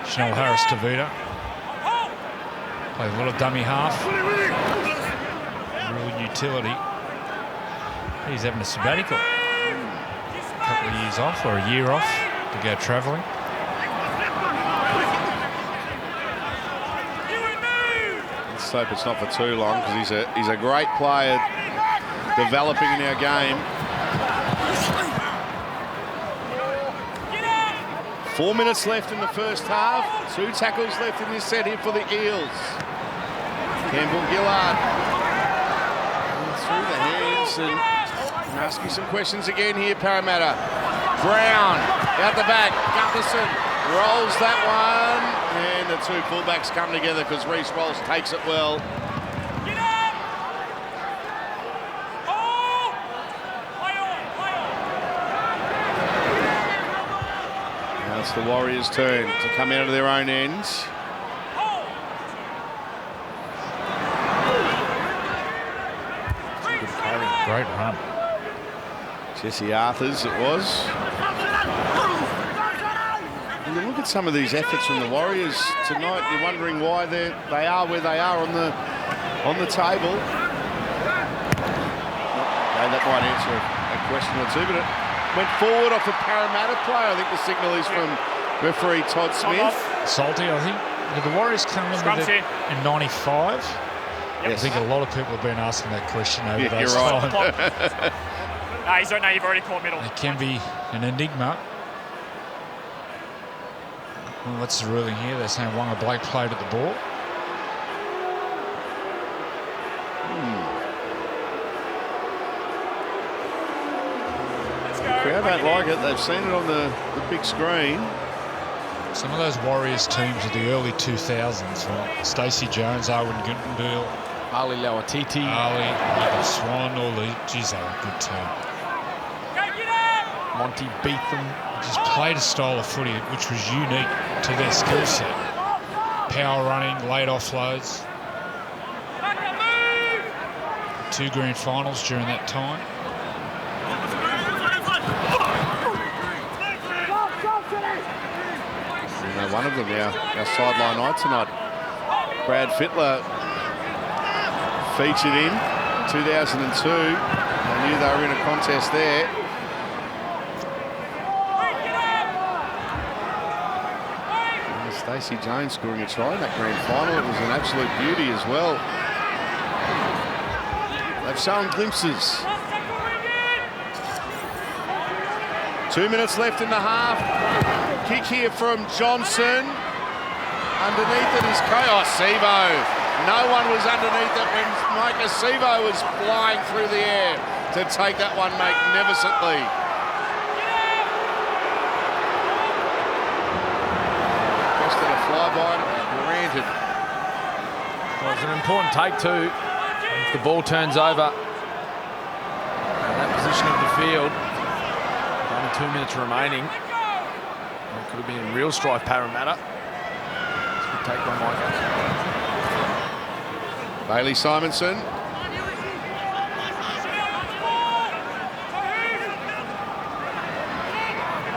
Chanel Harris-Tavita. Plays a lot of dummy half. Real utility. He's having a sabbatical. A couple of years off or a year off to go travelling. Let's hope it's not for too long, because he's a great player developing in our game. 4 minutes left in the first half. 2 tackles left in this set here for the Eels. Campbell Gillard through the hands, and ask you some questions again here, Parramatta. Brown out the back. Gutherson rolls that one, and the 2 fullbacks come together because Reece Walsh takes it well. Now it's the Warriors' turn to come out of their own ends. Great run. Jesse Arthurs it was. And you look at some of these efforts from the Warriors tonight, you're wondering why they are where they are on the table. Okay, that might answer a question or two, but it went forward off a Parramatta player. I think the signal is from referee Todd Smith. Salty, I think. Did the Warriors come in with it in 95? Yep. I think a lot of people have been asking that question over those you're right. times. He's right now, you've already caught middle. It can be an enigma. Well, what's the ruling here? They're saying Wonga Blake played at the ball. Crowd don't like it. They've seen it on the big screen. Some of those Warriors teams of the early 2000s, like Stacey Jones, Owen Gutenberg, Ali Lauatiti. Ali, Michael Swan, all the, geez, they were a good team. Monty Beetham. Just played a style of footy which was unique to their skill set. Power running, late offloads. 2 grand finals during that time. One of them, our sideline eye tonight. Brad Fittler featured in 2002. I knew they were in a contest there. Stacey Jones scoring a try in that grand final. It was an absolute beauty as well. They've shown glimpses. 2 minutes left in the half. Kick here from Johnson. Underneath it is Sevo. No one was underneath it when Micah Sevo was flying through the air to take that one magnificently. Just a flyby, granted. Well, it's an important take too. If the ball turns over in that position of the field, only 2 minutes remaining. It could have been real strife, Parramatta. It's a good take by Micah. Bailey Simonson.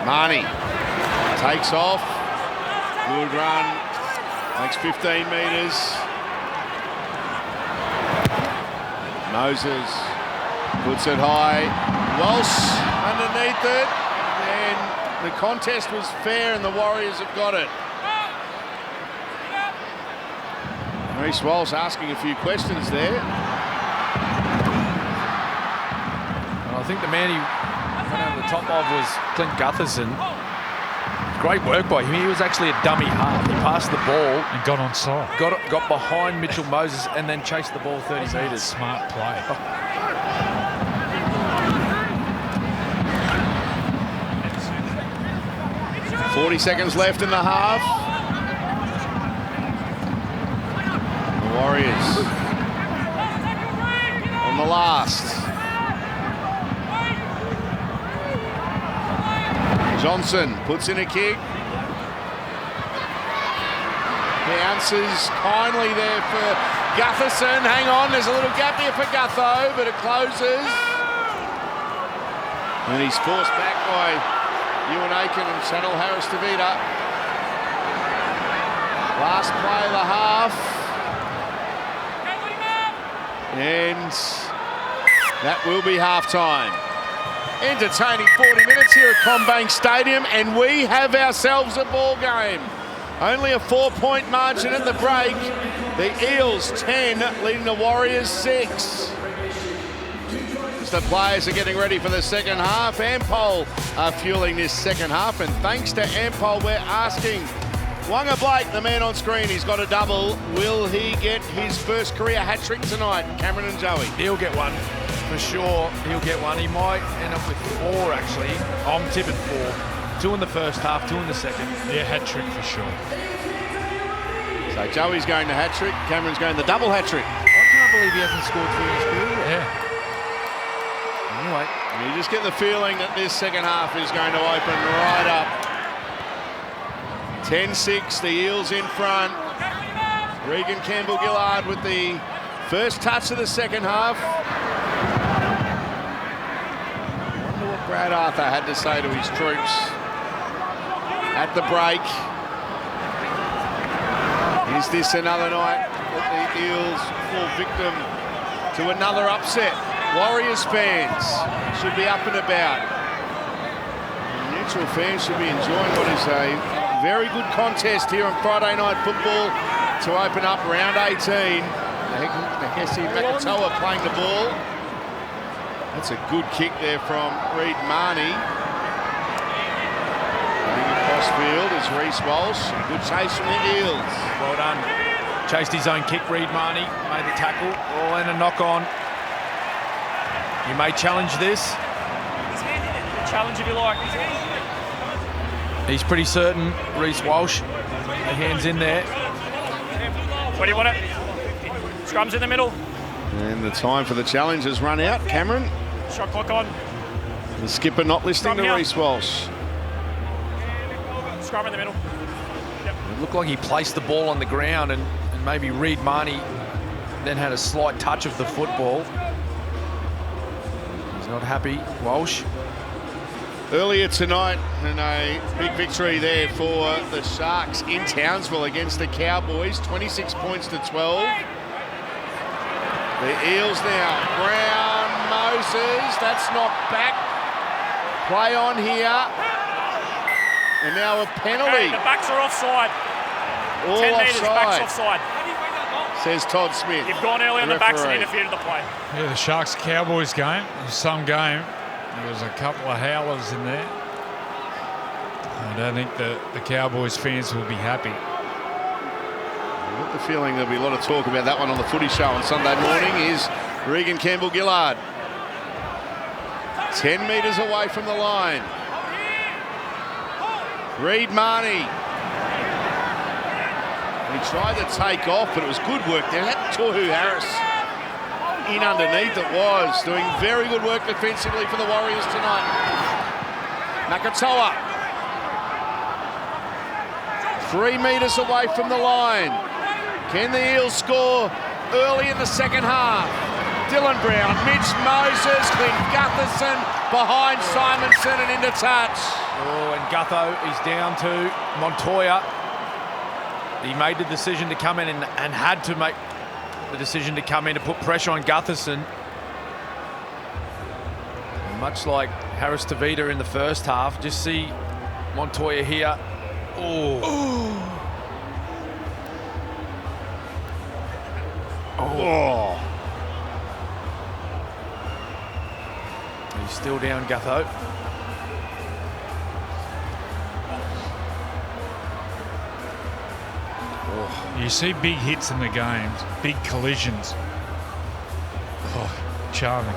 Marnie takes off. Good run. Makes 15 metres. Moses puts it high. Walsh underneath it. And the contest was fair and the Warriors have got it. Reece Walsh asking a few questions there. And I think the man he went over the top of was Clint Gutherson. Great work by him. He was actually a dummy half. He passed the ball And got onside. got behind Mitchell Moses and then chased the ball 30 metres. Smart play. 40 seconds left in the half. The Warriors on the last. Johnson puts in a kick. Bounces kindly there for Gutherson. Hang on, there's a little gap here for Gutho, but it closes. And he's forced back by Ewan Aiken and Chanel Harris-Tavita. Last play of the half. And that will be half-time. Entertaining 40 minutes here at CommBank Stadium, and we have ourselves a ball game. Only a 4-point margin at the break. The Eels 10, leading the Warriors 6. As the players are getting ready for the second half, Ampol are fueling this second half, and thanks to Ampol, we're asking Wonga Blake, the man on screen, he's got a double. Will he get his first career hat-trick tonight? Cameron and Joey. He'll get one. For sure, he'll get one. He might end up with 4, actually. I'm tipping 4. 2 in the first half, 2 in the second. Yeah, hat-trick for sure. So Joey's going to hat-trick, Cameron's going the double hat-trick. I can't believe he hasn't scored 3 in his career yet. Yeah. Anyway. And you just get the feeling that this second half is going to open right up. 10-6, the Eels in front. Regan Campbell-Gillard with the first touch of the second half. I wonder what Brad Arthur had to say to his troops at the break. Is this another night that the Eels fall victim to another upset? Warriors fans should be up and about. Neutral fans should be enjoying what is a very good contest here on Friday Night Football to open up round 18. Nakesi Makatoa playing the ball. That's a good kick there from Reid Marnie. Running across field is Reece Walsh. Good chase from the Eels. Well done. Chased his own kick, Reid Marnie. Made the tackle. Oh, and a knock on. You may challenge this. Challenge if you like. He's pretty certain, Reece Walsh. The hand's in there. Where do you want it? Scrum's in the middle. And the time for the challenge has run out. Cameron. Shot clock on. The skipper not listening to Reece Walsh. Scrum in the middle. It looked like he placed the ball on the ground and maybe Reid Marnie then had a slight touch of the football. He's not happy, Walsh. Earlier tonight, and a big victory there for the Sharks in Townsville against the Cowboys, 26 points to 12. The Eels now, Brown, Moses, that's knocked back. Play on here. And now a penalty. Okay, the backs are offside. All 10 metres, backs offside, offside. says Todd Smith. You've gone early on the backs and referee. interfered in the play. Yeah, the Sharks-Cowboys game, it was some game. There was a couple of howlers in there. I don't think the Cowboys fans will be happy. I've got the feeling there'll be a lot of talk about that one on the Footy Show on Sunday morning. Is Regan Campbell-Gillard 10 metres away from the line. Reid Marnie. He tried to take off, but it was good work there. That Tohu Harris in underneath it was doing very good work defensively for the Warriors tonight. Makatoa 3 metres away from the line. Can the Eels score early in the second half? Dylan Brown, Mitch Moses, Clint Gutherson behind Simonson and into touch. Oh, and Gutho, he's down to Montoya. He made the decision to come in and had to make the decision to come in to put pressure on Gutherson. And much like Harris Tavita in the first half, just see Montoya here. Oh. He's still down, Gutho. You see big hits in the games, big collisions. Oh, charming.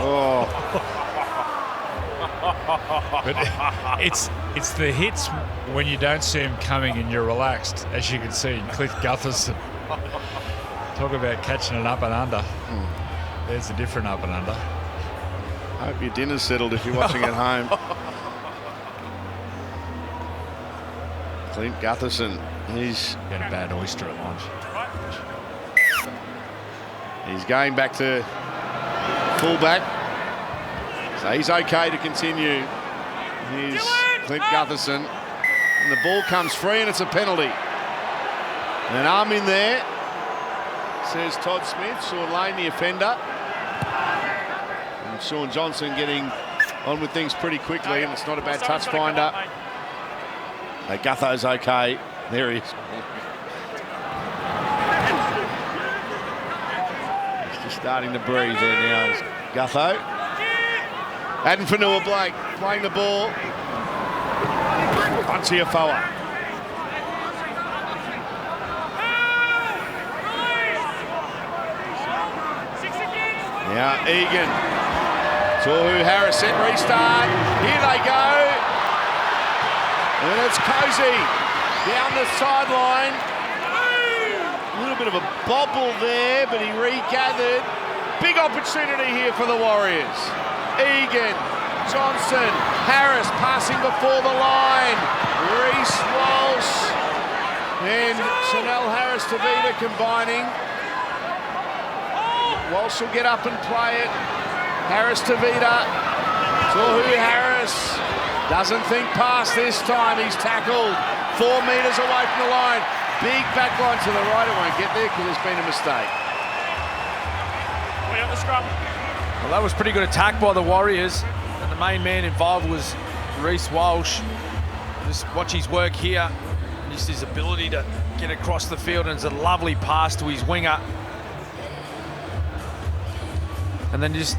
Oh. But it's the hits when you don't see them coming and you're relaxed, as you can see in Cliff Gutherson. Talk about catching an up and under. There's a different up and under. Hope your dinner's settled if you're watching at home. Clint Gutherson, he's Get a bad oyster at lunch. going back to fullback. So he's okay to continue. Here's Clint Gutherson. And the ball comes free and it's a penalty. An arm in there, says Todd Smith. Sean Lane, the offender. And Sean Johnson getting on with things pretty quickly, and it's not a bad touch finder. Gutho's okay. There he is. He's just starting to breathe there now. Is Gutho. Addin Fanua-Blake playing the ball. On to Yafoa. Now Egan. Tohu Harris set restart. Here they go. And it's Cozy down the sideline. A little bit of a bobble there, but he regathered. Big opportunity here for the Warriors. Egan, Johnson, Harris passing before the line. Reece Walsh and Chanel Harris-Tavita combining. Walsh will get up and play it. Harris-Tavita Tohu Harris doesn't think past this time. He's tackled 4 metres away from the line. Big back line to the right. It won't get there because there's been a mistake. We got the scrum. Well, that was pretty good attack by the Warriors. And the main man involved was Reece Walsh. Just watch his work here. Just his ability to get across the field, and it's a lovely pass to his winger. And then just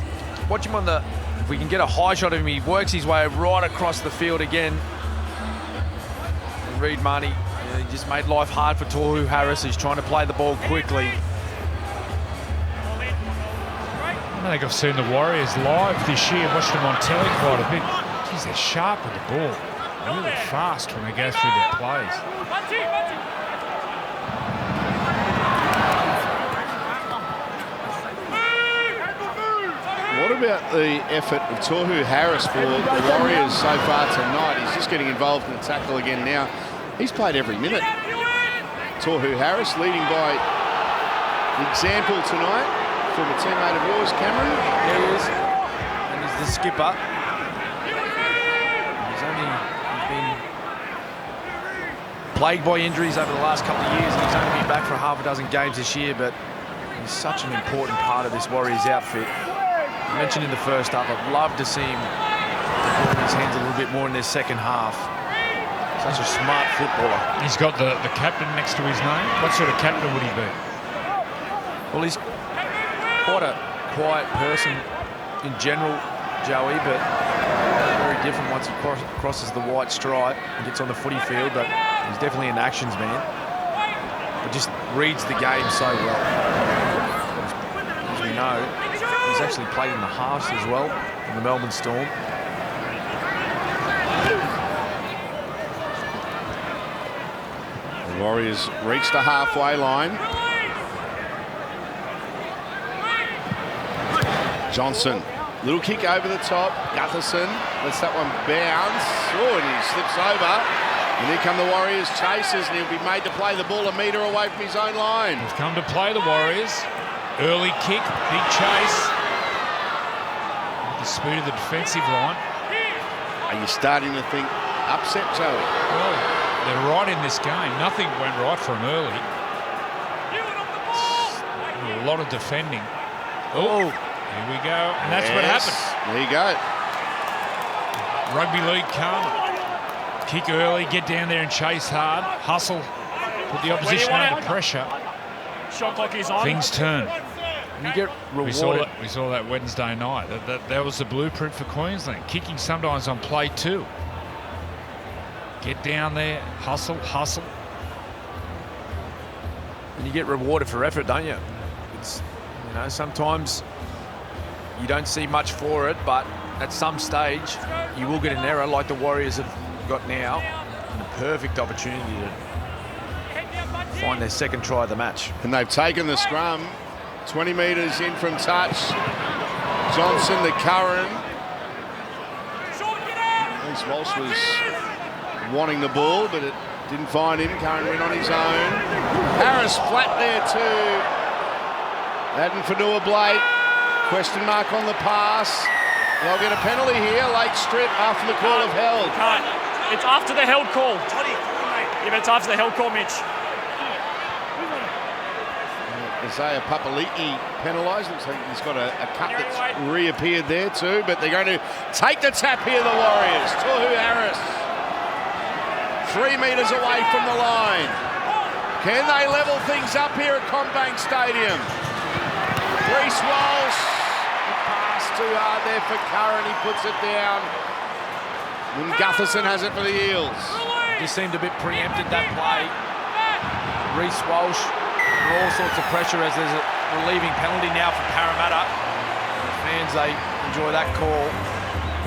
watch him on the, if we can get a high shot of him, he works his way right across the field again. And Reid Marnie, he just made life hard for Tohu Harris. He's trying to play the ball quickly. I think I've seen the Warriors live this year, watched them on telly quite a bit. Jeez, they're sharp with the ball. Really fast when they go through their plays. What about the effort of Tohu Harris for the Warriors so far tonight? He's just getting involved in the tackle again now. He's played every minute. Tohu Harris leading by example tonight from a teammate of yours, Cameron. There he is. And he's the skipper. He's been plagued by injuries over the last couple of years, and he's only been back for half a dozen games this year, but he's such an important part of this Warriors outfit. I mentioned in the first half, I'd love to see him put his hands a little bit more in their second half. Such a smart footballer. He's got the captain next to his name. What sort of captain would he be? Well, he's quite a quiet person in general, Joey, but very different once he crosses the white stripe and gets on the footy field. But he's definitely an actions man. But just reads the game so well. As we know, he's actually played in the halves as well in the Melbourne Storm. The Warriors reach the halfway line. Johnson, little kick over the top. Gutherson lets that one bounce. Oh, and he slips over. And here come the Warriors chasers, and he'll be made to play the ball a metre away from his own line. He's come to play the Warriors. Early kick, big chase. The speed of the defensive line. Are you starting to think upset, Joey? Well, they're right in this game. Nothing went right from early. A lot of defending. Oh, here we go. And that's what happened. There you go. Rugby league karma. Kick early, get down there and chase hard. Hustle, put the opposition under pressure. Shot clock is on. Things turn. And you get rewarded. We saw that Wednesday night. That was the blueprint for Queensland. Kicking sometimes on play too. Get down there, hustle, hustle. And you get rewarded for effort, don't you? It's, you know, sometimes you don't see much for it, but at some stage you will get an error like the Warriors have got now, and a perfect opportunity to find their second try of the match. And they've taken the scrum 20 metres in from touch. Johnson, the Curran. Reece Walsh was wanting the ball, but it didn't find him. Curran went on his own. Harris flat there too. Adden Fanua Blake. Question mark on the pass. They'll get a penalty here. Late strip after the call of held. Can't. It's after the held call. Yeah, but it's after the held call, Mitch. Isaiah Papali'i penalised. Looks like he's got a cut that's reappeared there too, but they're going to take the tap here, the Warriors. Tohu Harris. 3 metres away from the line. Can they level things up here at Combank Stadium? Reece Walsh. He passed too hard there for Curran. He puts it down. And Gutherson has it for the Eels. Just seemed a bit preempted, that play. Reece Walsh under all sorts of pressure as there's a relieving penalty now for Parramatta. The fans, they enjoy that call.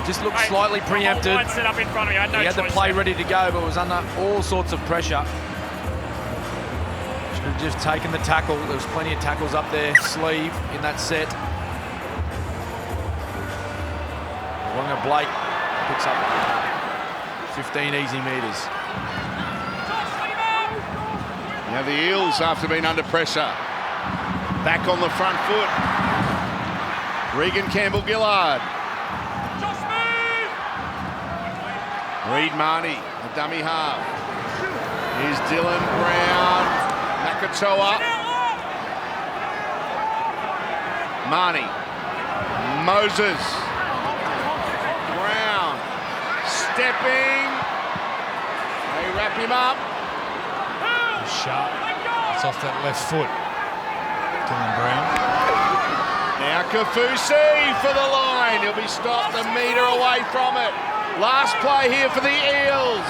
It just looked slightly preempted. Set up in front of me. I had no He had the play ready to go, but was under all sorts of pressure. Should have just taken the tackle. There was plenty of tackles up their sleeve in that set. Wonga Blake picks up 15 easy metres. Now the Eels, after being under pressure, back on the front foot. Regan Campbell-Gillard. Reed Marnie, the dummy half. Here's Dylan Brown, Nakatoa. Marnie, Moses, Brown, stepping. They wrap him up. Sharp. It's off that left foot. Dylan Brown. Now Kafusi for the line. He'll be stopped a metre away from it. Last play here for the Eels.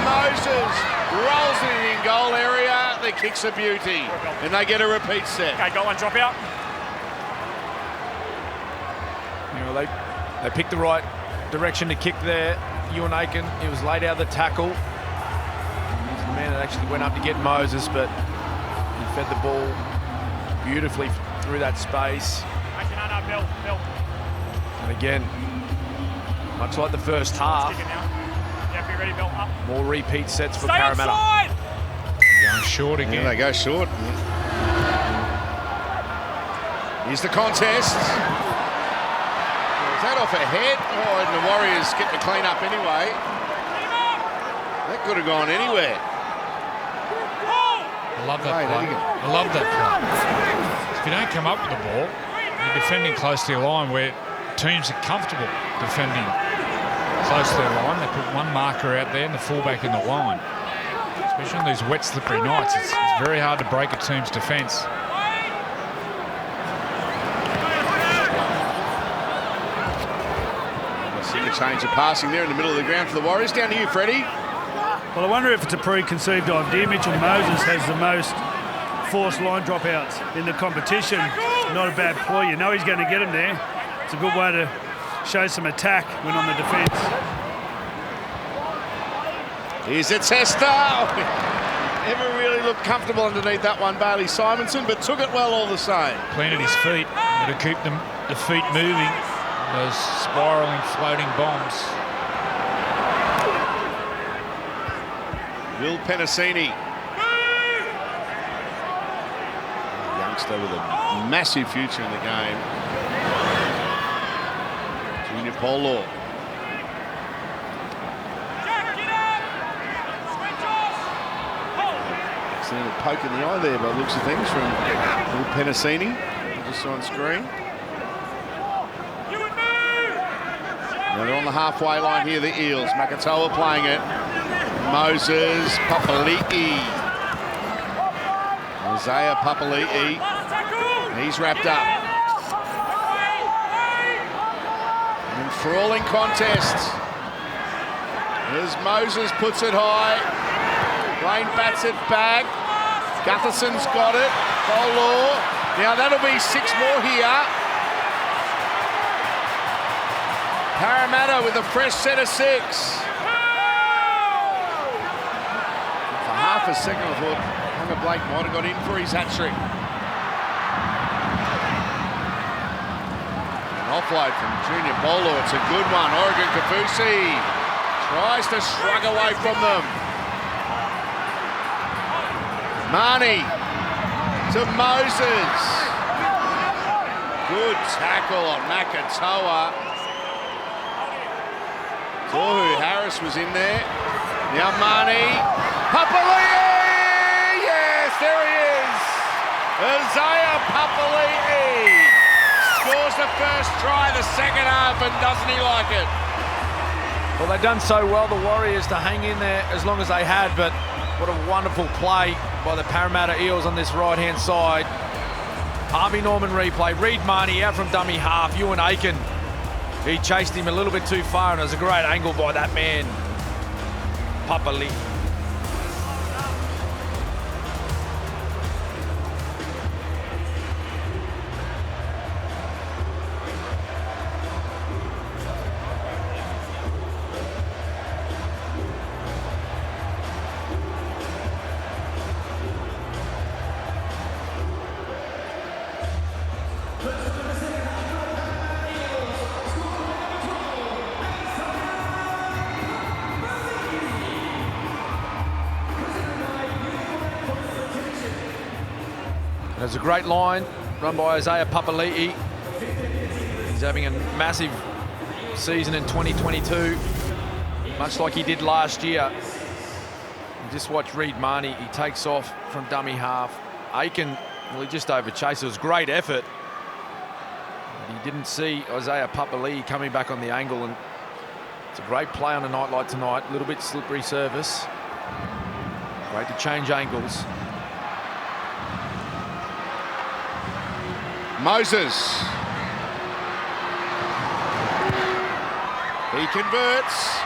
Moses rolls it in goal area. The kick's a beauty. And they get a repeat set. Okay, goal line drop out. You know, they picked the right direction to kick there. Ewan Aiken, he was laid out of the tackle. He was the man that actually went up to get Moses, but he fed the ball beautifully through that space. Bill. And again, much like the first half, Yeah, be ready, Bill. Up. more repeat sets for Stay Parramatta. outside! Going short again. Yeah, they go short. Here's the contest. Is that off a head? Oh, and the Warriors get the clean up anyway. That could have gone anywhere. I love that Right, play. there you go. I love that play. If you don't come up with the ball, you're defending close to your line where teams are comfortable defending close to their line. They put one marker out there and the fullback in the line. Especially on these wet, slippery nights, it's very hard to break a team's defence. See the change of passing there in the middle of the ground for the Warriors. Down to you, Freddie. Well, I wonder if it's a preconceived idea. Mitchell Moses has the most forced line dropouts in the competition. Not a bad ploy. You know he's going to get him there. It's a good way to show some attack when on the defence. Here's a tester. Never really looked comfortable underneath that one, Bailey Simonson, but took it well all the same. Planted his feet to keep the feet moving. Those spiralling, floating bombs. Will Penasini. A youngster with a massive future in the game. Junior Polo. Excellent poke in the eye there by the looks of things from Will Penasini. Just on screen. Now they're on the halfway line here, the Eels. Makatoa playing it. Moses, Papali'i. Isaiah Papali'i. He's wrapped up. An enthralling contest. As Moses puts it high. Blaine bats it back. Gutherson's got it. Bolo. Now that'll be 6 more here. Parramatta with a fresh set of 6. For half a second, I thought Hunter Blake might have got in for his hat-trick. An offload from Junior Bolo. It's a good one. Oregon Kafusi tries to shrug away from them. Marnie to Moses. Good tackle on Makatoa. Tohu Harris was in there. Now Marnie. Papali'i! Yes, there he is. Isaiah Papali'i scores the first try the second half, and doesn't he like it? Well, they've done so well, the Warriors, to hang in there as long as they had, but what a wonderful play by the Parramatta Eels on this right-hand side. Harvey Norman replay. Reed Marnie out from dummy half. Ewan Aiken. He chased him a little bit too far, and it was a great angle by that man, Papali'i. There's a great line run by Isaiah Papali'i. He's having a massive season in 2022. much like he did last year. And just watch Reid Marnie. He takes off from dummy half. Aiken, well, he just overchased. It was great effort. But he didn't see Isaiah Papali'i coming back on the angle, and it's a great play on a night like tonight. A little bit slippery surface. Great to change angles. Moses. He converts.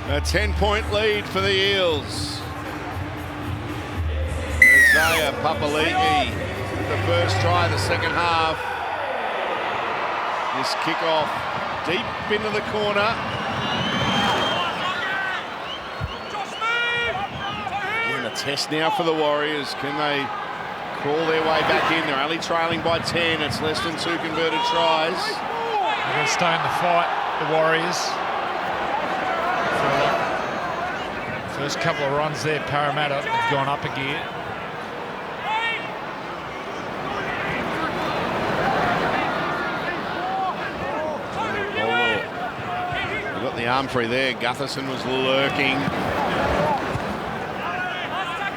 A 10-point lead for the Eels. Isaiah Papali'i, the first try of the second half. This kick-off deep into the corner. In a test now for the Warriors. Can they crawl their way back in? They're only trailing by 10. It's less than 2 converted tries. They're going to stay in the fight, the Warriors. First couple of runs there, Parramatta have gone up a gear. We've got the arm free there. Gutherson was lurking.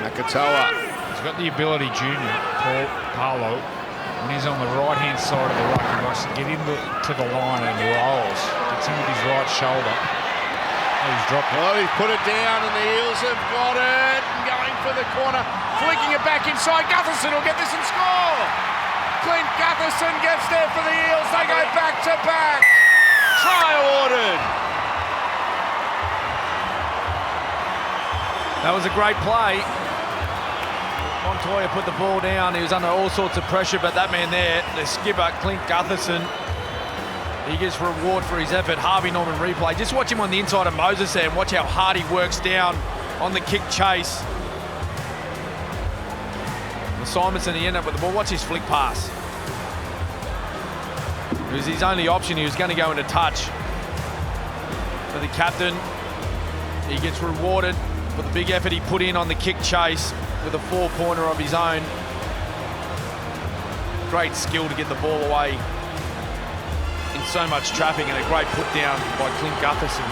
Nakatoa. He's got the ability, junior, Paul Parlo, when he's on the right-hand side of the ruck, he wants to get into the line and rolls. Gets in with his right shoulder. He's dropped it. Well, he's put it down and the Eels have got it. Going for the corner, flicking it back inside. Gutherson will get this and score. Clint Gutherson gets there for the Eels. They go back to back. Try awarded. That was a great play. Montoya put the ball down. He was under all sorts of pressure, but that man there, the skipper, Clint Gutherson, he gets reward for his effort. Harvey Norman replay. Just watch him on the inside of Moses there and watch how hard he works down on the kick chase. And Simonson, he ended up with the ball. Watch his flick pass. It was his only option. He was going to go into touch. For the captain, he gets rewarded for the big effort he put in on the kick chase with a 4-pointer of his own. Great skill to get the ball away in so much traffic, and a great put down by Clint Gutherson.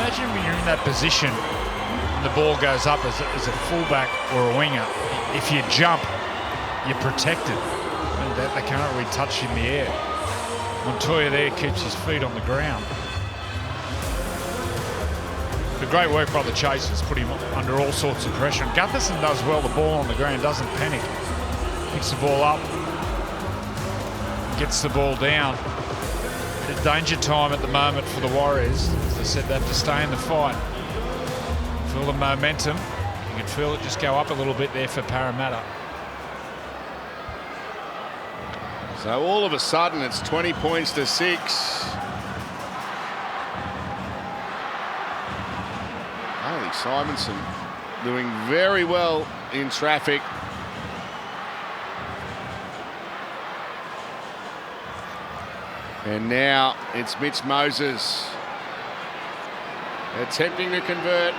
Imagine when you're in that position and the ball goes up as a fullback or a winger. If you jump, you're protected. And they can't really touch you in the air. Montoya there keeps his feet on the ground. The great work by the chasers, put him under all sorts of pressure. And Gutherson does well, the ball on the ground, doesn't panic. Picks the ball up, gets the ball down. It's danger time at the moment for the Warriors. As I said, they have to stay in the fight. Feel the momentum. You can feel it just go up a little bit there for Parramatta. So all of a sudden it's 20 points to 6. Haley Simonson doing very well in traffic. And now it's Mitch Moses attempting to convert.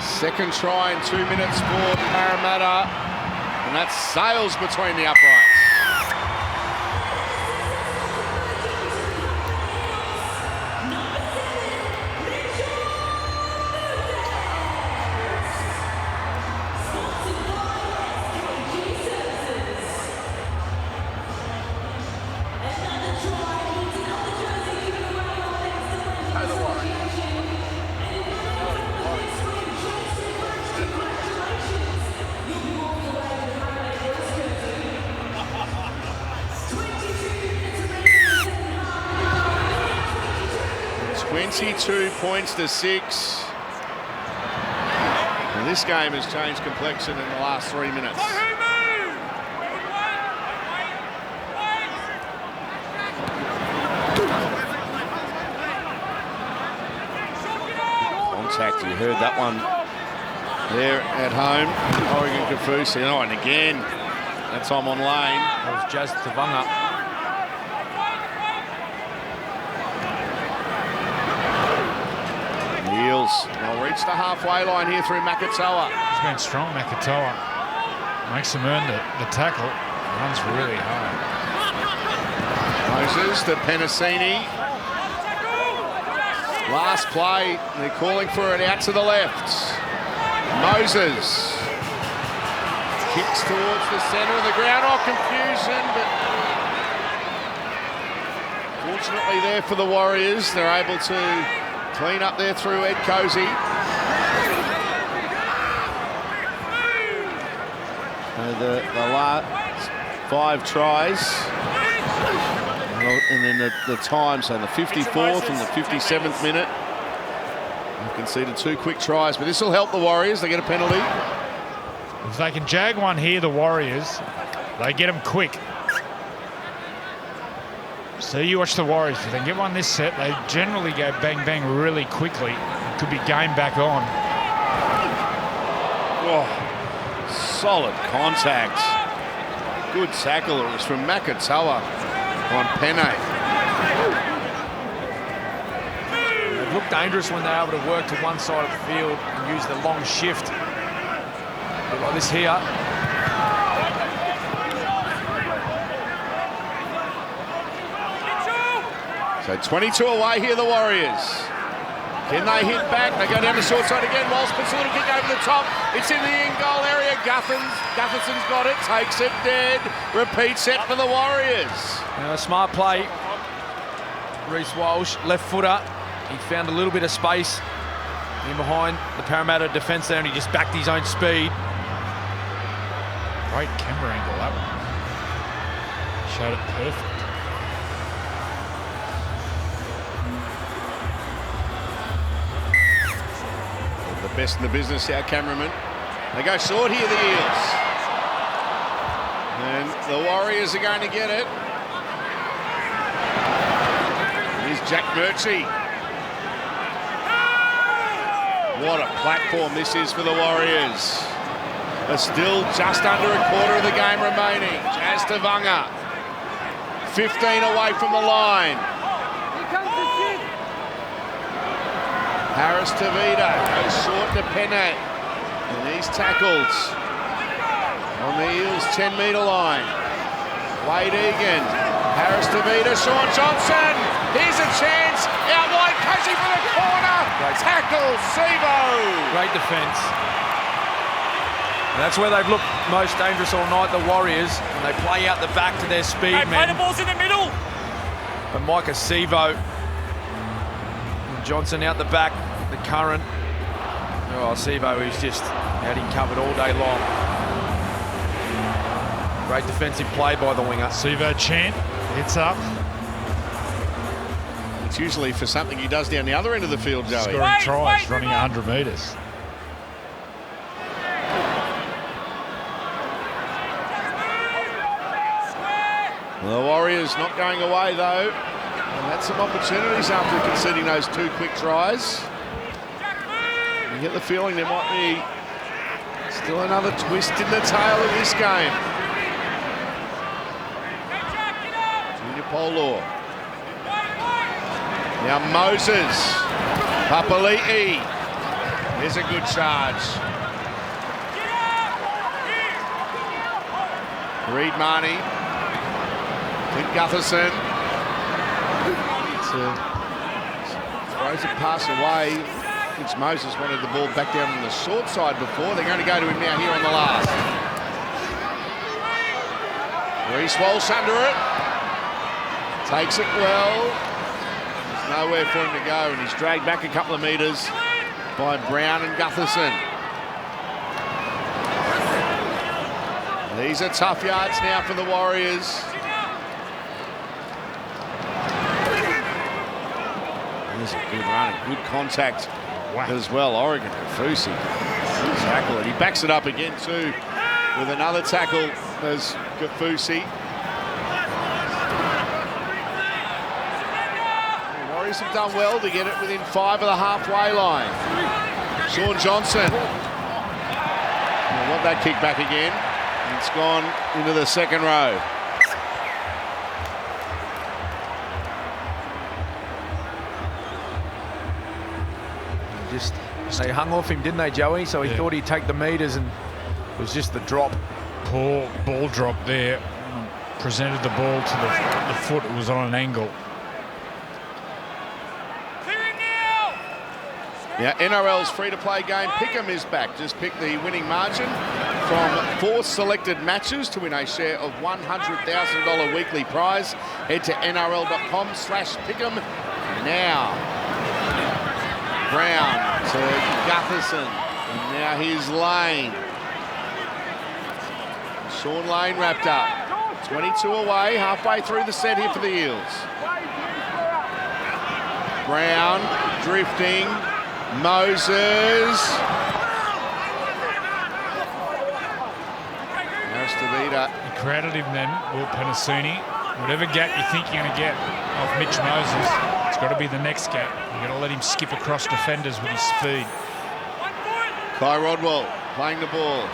Second try in 2 minutes for Parramatta. And that's sails between the uprights. Two points to 6. And this game has changed complexion in the last 3 minutes. heard that one there at home. Oregon Kafusi. Oh, and again, that time on lane. That was Jazz Tavanga. The Eels will reach the halfway line here through Makatoa. He's been strong, Makatoa. Makes him earn the tackle. Runs really hard. Moses to Penasini. Last play, they're calling for it out to the left. Moses kicks towards the centre of the ground. Oh, confusion, but fortunately there for the Warriors. They're able to clean up there through Ed Cozy. The last 5 tries. And then the time, so the 54th and the 57th minute. They've conceded 2 quick tries, but this will help the Warriors. They get a penalty. If they can jag one here, the Warriors, they get them quick. So you watch the Warriors. If they get one this set, they generally go bang, bang really quickly. It could be game back on. Oh, solid contact. Good tackle. It was from Makatoa on Penne. They've looked dangerous when they're able to work to one side of the field and use the long shift. Like this here. So 22 away here, the Warriors. Can they hit back? They go down the short side again. Walsh puts a little kick over the top. It's in the in-goal area. Gutherson's got it, takes it dead. Repeat set for the Warriors. Now a smart play. Reece Walsh, left footer. He found a little bit of space in behind the Parramatta defence there, and he just backed his own speed. Great camera angle, that one. Showed it perfect. The best in the business, our cameraman. They go short here, the Eels. And the Warriors are going to get it. Here's Jack Murchie. What a platform this is for the Warriors. There's still just under a quarter of the game remaining. Jazz Tavanga, 15 away from the line. Harris Tavita goes short to Penne, and he's tackled on the Eels' 10-metre line. Wade Egan, Harris Tavita, Sean Johnson. Here's a chance. Out wide, Casey for the corner. Tackle, Sivo. Great defence. And that's where they've looked most dangerous all night, the Warriors, and they play out the back to their speed men. Play the balls in the middle. But Micah Sivo and Johnson out the back, the current. Oh, Sivo is just had him covered all day long. Great defensive play by the winger. Sivo chant, hits up. It's usually for something he does down the other end of the field, Joey. Scoring tries, running 100 metres. The Warriors not going away, though. And had some opportunities after conceding those 2 quick tries. You get the feeling there might be still another twist in the tail of this game. Junior Polo. Now Moses. Papali'i. There's a good charge. Reed Marnie. Clint Gutherson. Throws a pass away. It's Moses wanted the ball back down on the short side before. They're going to go to him now here on the last. Reece Walsh under it. Takes it well. There's nowhere for him to go, and he's dragged back a couple of metres by Brown and Gutherson. These are tough yards now for the Warriors. There's a good run, good contact as well. Oregon Kafusi. Good tackle, and he backs it up again too with another tackle as Kafusi. The Warriors have done well to get it within 5 of the halfway line. Sean Johnson. I want that kick back again. It's gone into the second row. They hung off him, didn't they, Joey? So he thought he'd take the meters, and it was just the drop. Poor ball drop there. Presented the ball to the foot. It was on an angle. Yeah, NRL's free-to-play game Pick'em is back. Just pick the winning margin from 4 selected matches to win a share of $100,000 weekly prize. Head to nrl.com/pick'em now. Brown to Gutherson, and now here's Lane. Sean Lane wrapped up. 22 away, halfway through the set here for the Eels. Brown drifting. Moses. Aristobida. He crowded him then, Will Penasini. Whatever gap you think you're going to get off Mitch Moses, it's got to be the next gap. You've got to let him skip across defenders with his speed. Kai Rodwell playing the ball.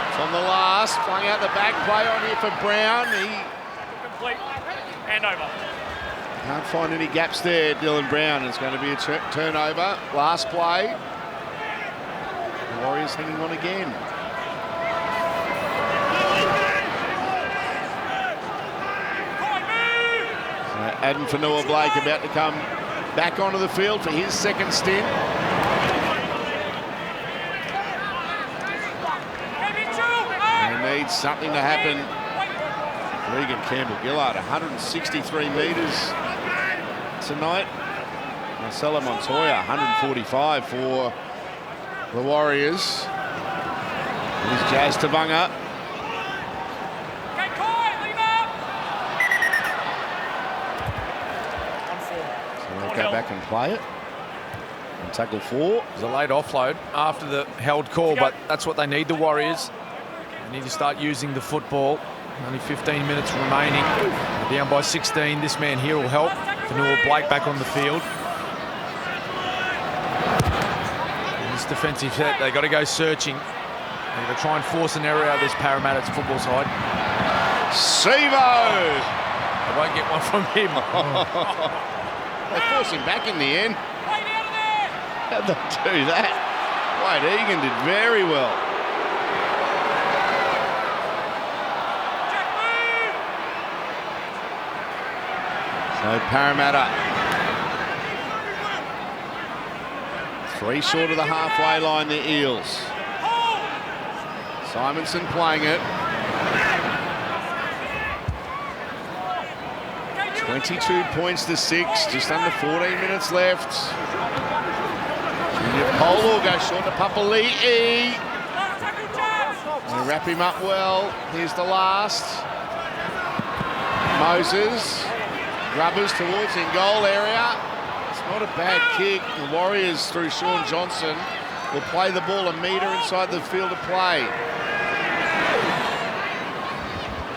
It's on the last, flung out the back, play on here for Brown. Complete. Hand over. Can't find any gaps there, Dylan Brown. It's going to be a turnover. Last play. The Warriors hanging on again. Adam Fanua-Blake about to come back onto the field for his second stint. He needs something to happen. Regan Campbell-Gillard, 163 metres tonight. Marcelo Montoya, 145 for the Warriors. Here's Jazz Tavanga. Go back and play it. And tackle 4. It was a late offload after the held call, but that's what they need, the Warriors. They need to start using the football. Only 15 minutes remaining. They're down by 16. This man here will help. Fanua-Blake back on the field. And this defensive set, they've got to go searching. They've got to try and force an error out of this Parramatta football side. Sevo! They won't get one from him. They force him back in the end. How'd they do that? Wade Egan did very well. So Parramatta 3 short of the halfway line, the Eels. Simonson playing it. 22 points to 6, just under 14 minutes left. Junior Polo goes short to Papali'i. They wrap him up well. Here's the last. Moses. Rubbers towards in goal area. It's not a bad kick. The Warriors, through Sean Johnson, will play the ball a metre inside the field of play.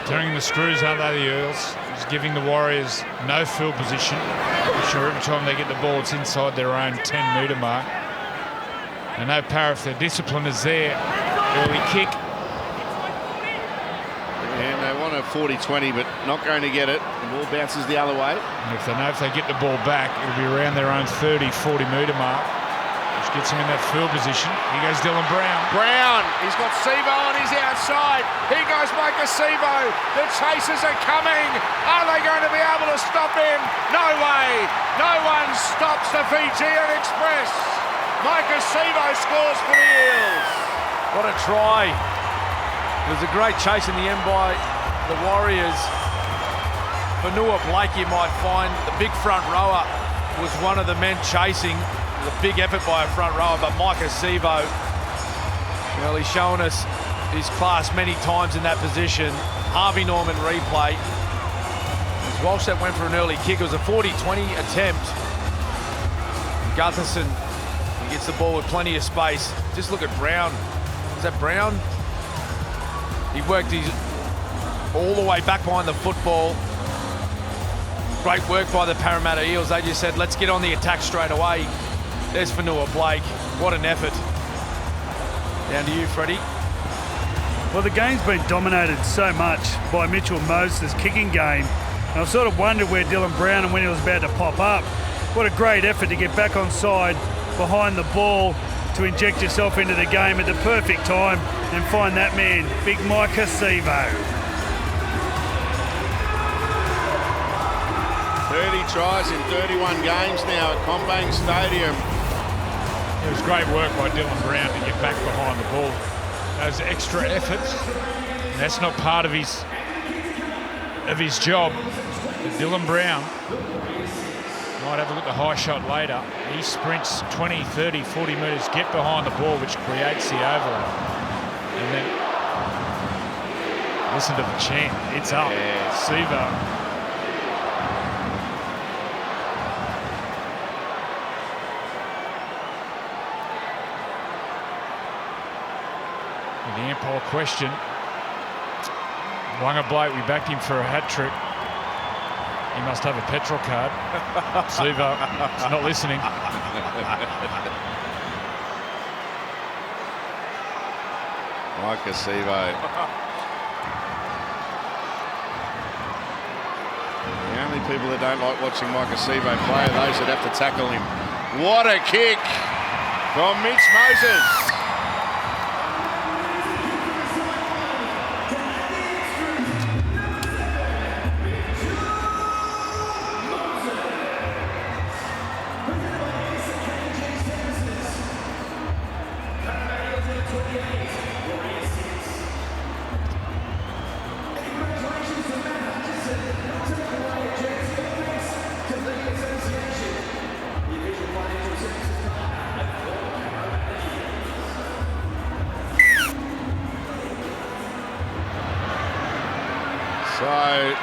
Turning the screws, aren't they, the Eels? Just giving the Warriors no field position. I'm sure every time they get the ball, it's inside their own 10-metre mark. I know Parra, if their discipline is there, early kick. And they want a 40-20, but not going to get it. The ball bounces the other way. And if they get the ball back, it'll be around their own 30, 40-metre mark, which gets them in that field position. Here goes Dylan Brown. Brown, he's got Sevo on his outside. Here goes Micah Sevo. The chasers are coming. Are they going to be able to stop him? No way. No one stops the Fijian Express. Micah Sevo scores for the Eels. What a try. It was a great chase in the end by the Warriors. Fanua-Blake, you might find, the big front rower, was one of the men chasing. It was a big effort by a front rower, but Micah Sevo, well, he's shown us his class many times in that position. Harvey Norman replay. As Walsh that went for an early kick. It was a 40-20 attempt. Gutherson, he gets the ball with plenty of space. Just look at Brown. Is that Brown? He worked his all the way back behind the football. Great work by the Parramatta Eels. They just said, let's get on the attack straight away. There's Fanua Blake. What an effort. Down to you, Freddie. Well, the game's been dominated so much by Mitchell Moses' kicking game. And I've sort of wondered where Dylan Brown and when he was about to pop up. What a great effort to get back on side behind the ball to inject yourself into the game at the perfect time and find that man, big Micah Sevo. 30 tries in 31 games now at Combank Stadium. It was great work by Dylan Brown to get back behind the ball. Those extra efforts, that's not part of his job. But Dylan Brown might have a look at the high shot later. He sprints 20, 30, 40 metres, get behind the ball, which creates the overlap. And then listen to the chant. It's up. Yeah. Sevo. The Ampol question. Wanga Blake, we backed him for a hat trick. He must have a petrol card. Sevo is not listening. Micah Sevo. The only people that don't like watching Micah Sevo play are those that have to tackle him. What a kick from Mitch Moses. So,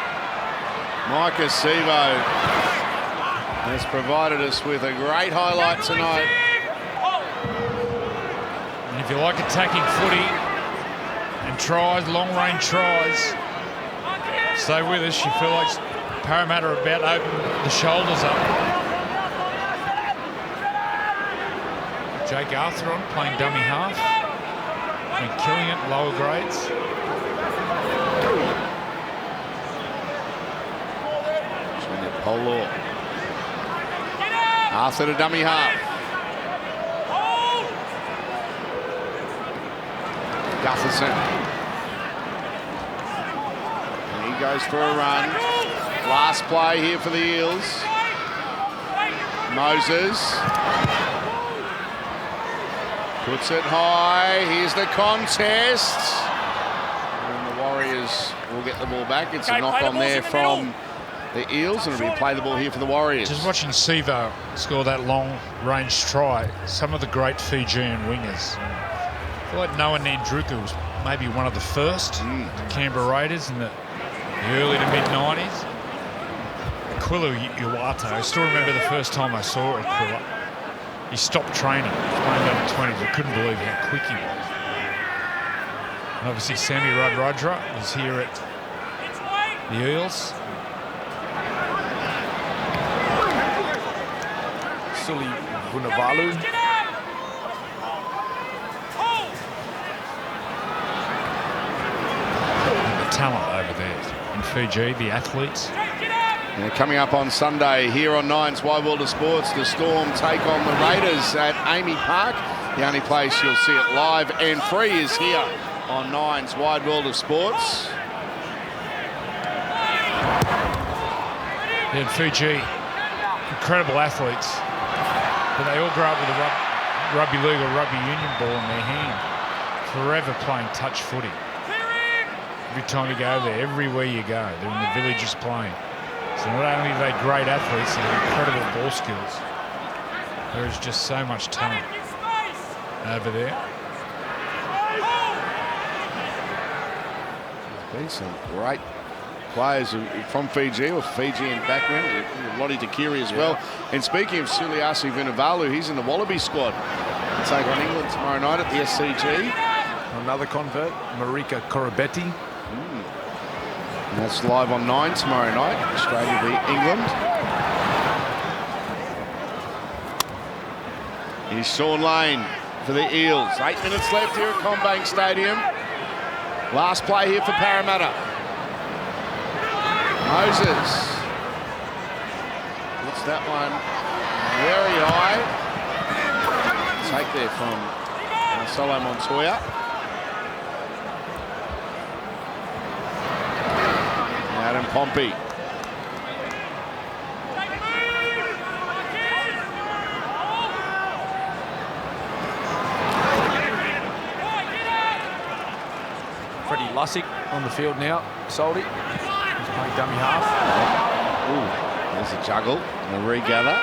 Micah Sevo has provided us with a great highlight tonight. And if you like attacking footy and tries, long-range tries, stay with us. You feel like Parramatta are about to open the shoulders up. Jake Arthur playing dummy half. Been killing it, lower grades. Polo. Arthur to dummy half. Gutherson. And he goes for a run. Last play here for the Eels. Moses. Puts it high. Here's the contest. And the Warriors will get the ball back. It's a knock on there from the Eels, and it'll be play the ball here for the Warriors. Just watching Sevo score that long-range try, some of the great Fijian wingers. I feel like Noah Nandruka was maybe one of the first Canberra Raiders in the early to mid-90s. Aquila Iwata, I still remember the first time I saw Aquila. He stopped training, playing under 20s. I couldn't believe how quick he was. And obviously Sammy Radradra was here at the Eels. Suli Vunivalu. The talent over there in Fiji, the athletes. And coming up on Sunday here on Nine's Wide World of Sports, the Storm take on the Raiders at Amy Park. The only place you'll see it live and free is here on Nine's Wide World of Sports. In Fiji, incredible athletes. But they all grow up with a rugby league or rugby union ball in their hand. Forever playing touch footy. Every time you go there, everywhere you go, they're in the villages playing. So not only are they great athletes, they have incredible ball skills. There is just so much talent over there. There's been some great players from Fiji or Fijian background. Lottie Takiri as well. And speaking of Suliasi Vunivalu, he's in the Wallaby squad. He'll take on England tomorrow night at the SCG. Another convert, Marika Korobetti. And that's live on 9 tomorrow night. Australia v England. Here's Sean Lane for the Eels. 8 minutes left here at CommBank Stadium. Last play here for Parramatta. Moses. What's that one? Very high. Take there from Solo Montoya. Adam Pompey. Freddie Lussick on the field now. Soldy. He's playing dummy half. Ooh, there's a juggle and a regather.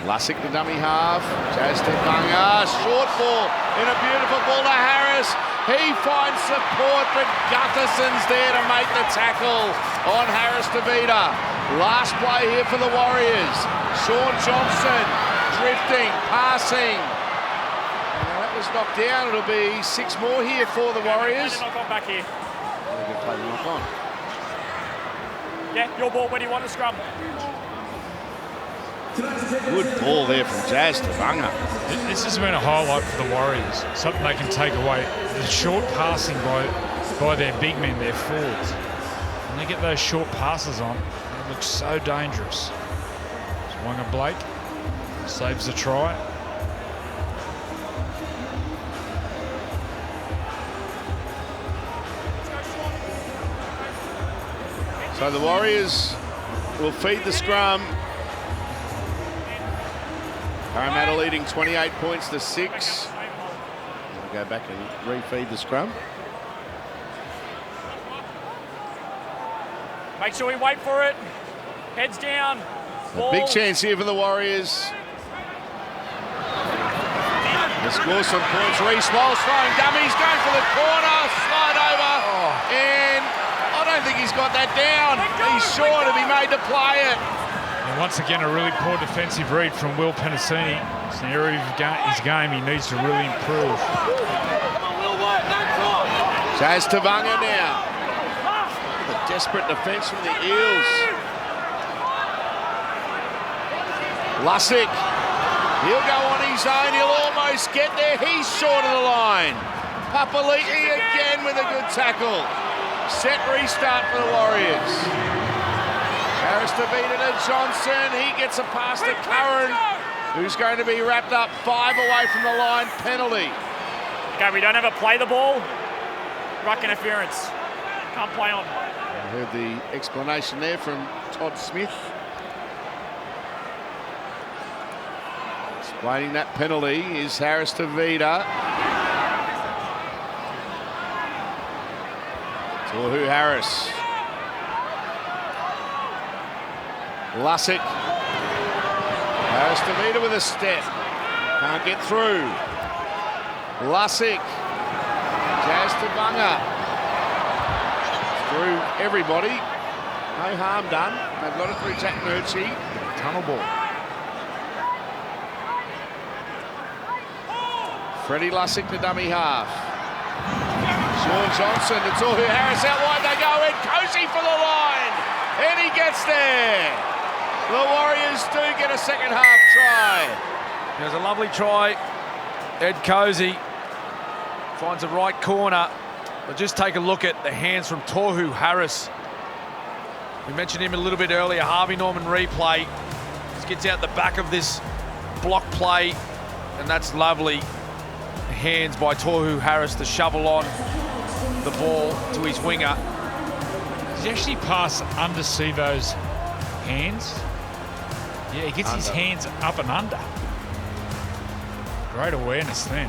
Lussick the dummy half. Jazz Tebanga. Short ball in a beautiful ball to Harris. He finds support, but Gutherson's there to make the tackle on Harris Tavita. Last play here for the Warriors. Sean Johnson drifting, passing. That was knocked down. It'll be 6 more here for the Warriors. Knock on back here. Play the knock on. Yeah, your ball. Where do you want the scrum? Good ball there from Jazz Tebanga. This has been a highlight for the Warriors. Something they can take away. The short passing by their big men, their forwards. When they get those short passes on, it looks so dangerous. Swanga Blake saves the try. So the Warriors will feed the scrum. Parramatta leading 28 points to 6. We'll go back and refeed the scrum. Make sure we wait for it. Heads down. A big chance here for the Warriors. They score some points. Reece Walsh throwing dummies, going for the corner, slide over. And I don't think he's got that down. He's sure to be made to play it. And once again, a really poor defensive read from Will Penasini. It's an area of his game he needs to really improve. Jazz Tebanga now. The desperate defence from the Eels. Lussick. He'll go on his own. He'll almost get there. He's short of the line. Papali'i again with a good tackle. Set restart for the Warriors. Harris Tavita to Johnson. He gets a pass to Curran, who's going to be wrapped up 5 away from the line. Penalty. Okay, we don't have a play the ball. Ruck interference. Can't play on. I heard the explanation there from Todd Smith. Explaining that penalty is Harris Tavita. Tohu Harris. Lussick. Harris Tavita with a step. Can't get through. Lussick. Jazz Tebanga. Through everybody. No harm done. They've got it through Jack Murchie. Tunnel ball. Freddie Lussick to dummy half. Sean Johnson to Tohu Harris out wide. They go in. Cozy for the line. And he gets there. The Warriors do get a second half try. There's a lovely try. Ed Cozy finds the right corner. But just take a look at the hands from Tohu Harris. We mentioned him a little bit earlier. Harvey Norman replay. Just gets out the back of this block play. And that's lovely. Hands by Tohu Harris to shovel on the ball to his winger. Does he actually pass under Sivo's hands? Yeah, he gets his hands up and under. Great awareness then.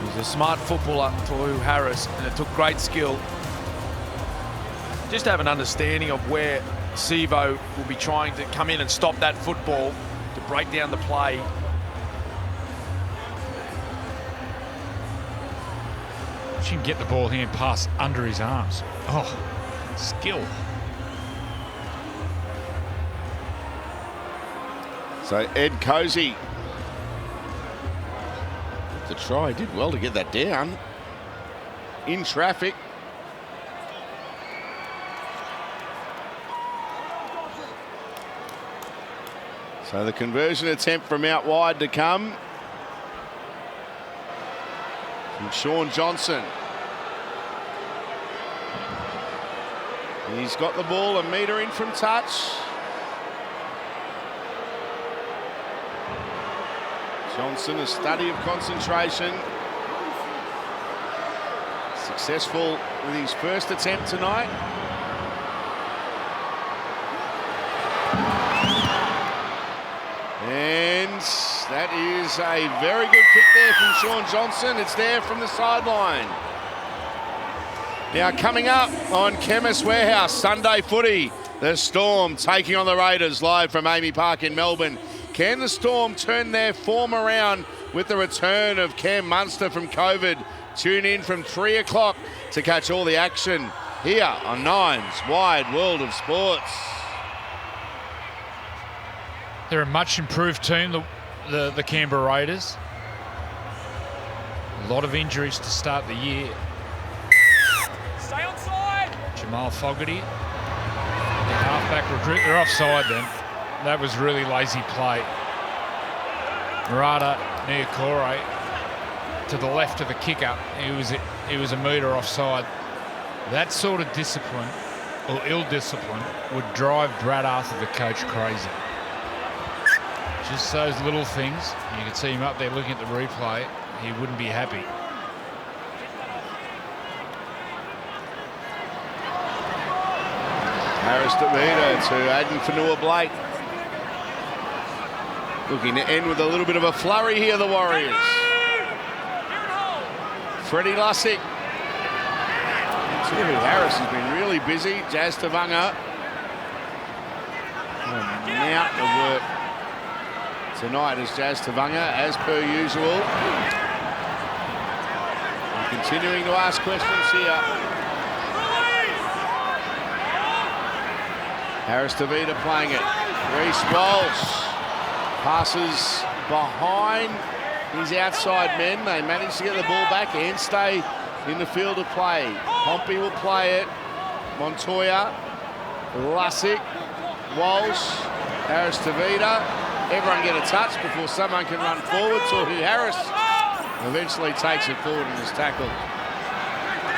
He's a smart footballer, Tohu Harris, and it took great skill. Just have an understanding of where Sivo will be trying to come in and stop that football to break down the play. Watch him get the ball here and pass under his arms. Oh, skill. So Ed Cozy. The try did well to get that down. In traffic. So the conversion attempt from out wide to come from Sean Johnson. He's got the ball a metre in from touch. Johnson, a study of concentration. Successful with his first attempt tonight. And that is a very good kick there from Sean Johnson. It's there from the sideline. Now coming up on Chemist Warehouse, Sunday footy. The Storm taking on the Raiders live from Amy Park in Melbourne. Can the Storm turn their form around with the return of Cam Munster from COVID? Tune in from 3 o'clock to catch all the action here on Nine's Wide World of Sports. They're a much improved team, the Canberra Raiders. A lot of injuries to start the year. Stay on side. Jamal Fogarty, the halfback recruit. They're offside then. That was really lazy play. Murata Niokore to the left of the kicker. He was a metre offside. That sort of discipline, or ill discipline, would drive Brad Arthur, the coach, crazy. Just those little things. You can see him up there looking at the replay. He wouldn't be happy. Harris DeVita to Aiden Fanua-Blake. Looking to end with a little bit of a flurry here, the Warriors. Freddie Lussick. Timmy Harris has been really busy. Jazz Tavanga. A mountain of work tonight as Jazz Tavanga, as per usual. And continuing to ask questions here. Harris DeVita playing it. Reece Walsh passes behind his outside men. They manage to get the ball back and stay in the field of play. Pompey will play it. Montoya, Lussick, Walsh, Harris DeVita. Everyone get a touch before someone can run forward. Tohu Harris eventually takes it forward and is tackled.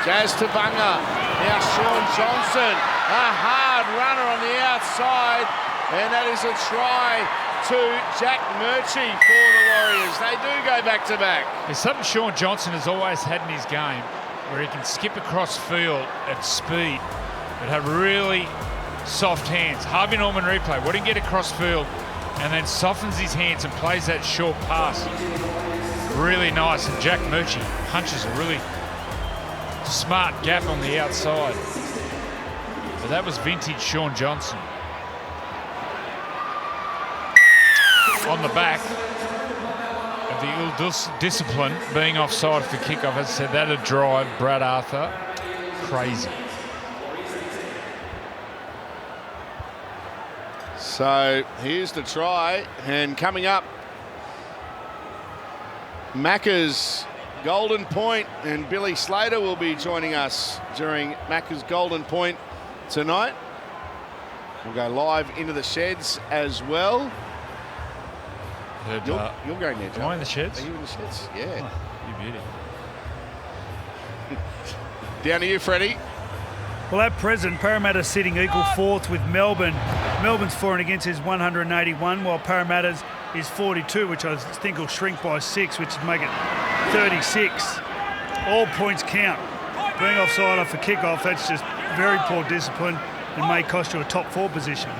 Jazz Tavanga. Now Sean Johnson. A hard runner on the outside. And that is a try to Jack Murchie for the Warriors. They do go back to back. There's something Sean Johnson has always had in his game where he can skip across field at speed but have really soft hands. Harvey Norman replay, what he can get across field and then softens his hands and plays that short pass. Really nice. And Jack Murchie punches a really smart gap on the outside. But that was vintage Sean Johnson. On the back of the ill-discipline being offside for kickoff, as I said, that'd drive Brad Arthur crazy. So here's the try, and coming up, Macca's Golden Point, and Billy Slater will be joining us during Macca's Golden Point tonight. We'll go live into the sheds as well. You're going there, John. Am I in the sheds? Are you in the sheds? Yeah. Oh, you beauty. Down to you, Freddie. Well, at present, Parramatta sitting equal fourth with Melbourne. Melbourne's for and against is 181, while Parramatta's is 42, which I think will shrink by 6, which would make it 36. All points count. Being offside off a kickoff, that's just very poor discipline and may cost you a top 4 position. You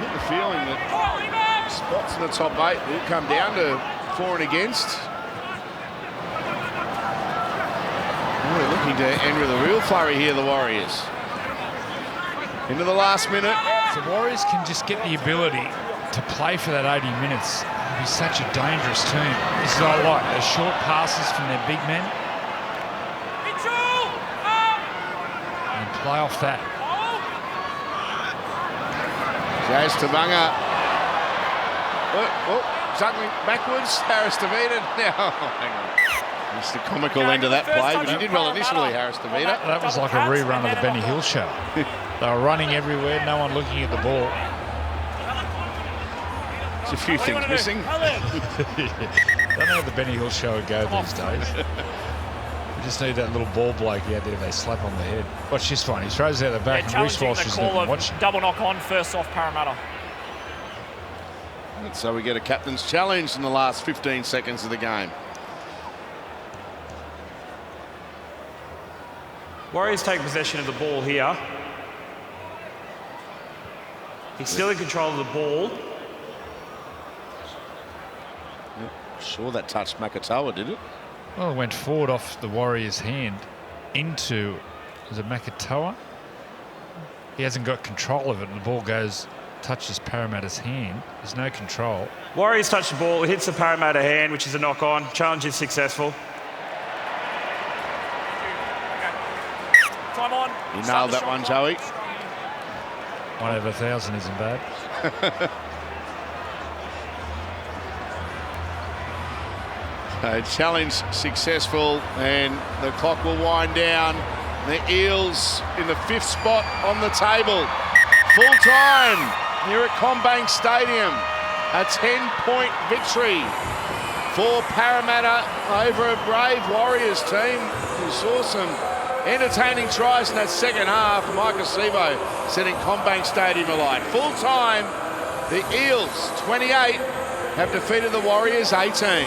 get the feeling that spots in the top 8 will come down to for and against. We're looking to end with a real flurry here, the Warriors. Into the last minute. The Warriors can just get the ability to play for that 80 minutes. It'll be such a dangerous team. This is what I like, those short passes from their big men. And play off that. Jazz Tavanga. Juggling backwards. Harris DeVita. Now, hang on. It's the comical end of that play, but he did well initially, Harris DeVita. That was like a rerun of the Benny Hill show. They were running everywhere, no one looking at the ball. There's a few things missing. Don't know how the Benny Hill show would go these days. We just need that little ball bloke out there they slap on the head. Watch this one. He throws it out the back and Reece challenging Walsh the is call looking. of Watch. double knock on first off Parramatta. And so we get a captain's challenge in the last 15 seconds of the game. Warriors take possession of the ball here. He's still in control of the ball. Sure that touched Makatoa, did it? Well, it went forward off the Warriors' hand into, is it Makatoa? He hasn't got control of it, and the ball touches Parramatta's hand. There's no control. Warriors touch the ball, it hits the Parramatta hand, which is a knock on. Challenge is successful. Time on. You nailed that one, Joey. 1 over 1,000 isn't bad. Challenge successful, and the clock will wind down. The Eels in the 5th spot on the table. Full time here at CommBank Stadium. A 10-point victory for Parramatta over a brave Warriors team who saw some entertaining tries in that second half. Mike Acevo setting CommBank Stadium alight. Full time, the Eels 28 have defeated the Warriors 18.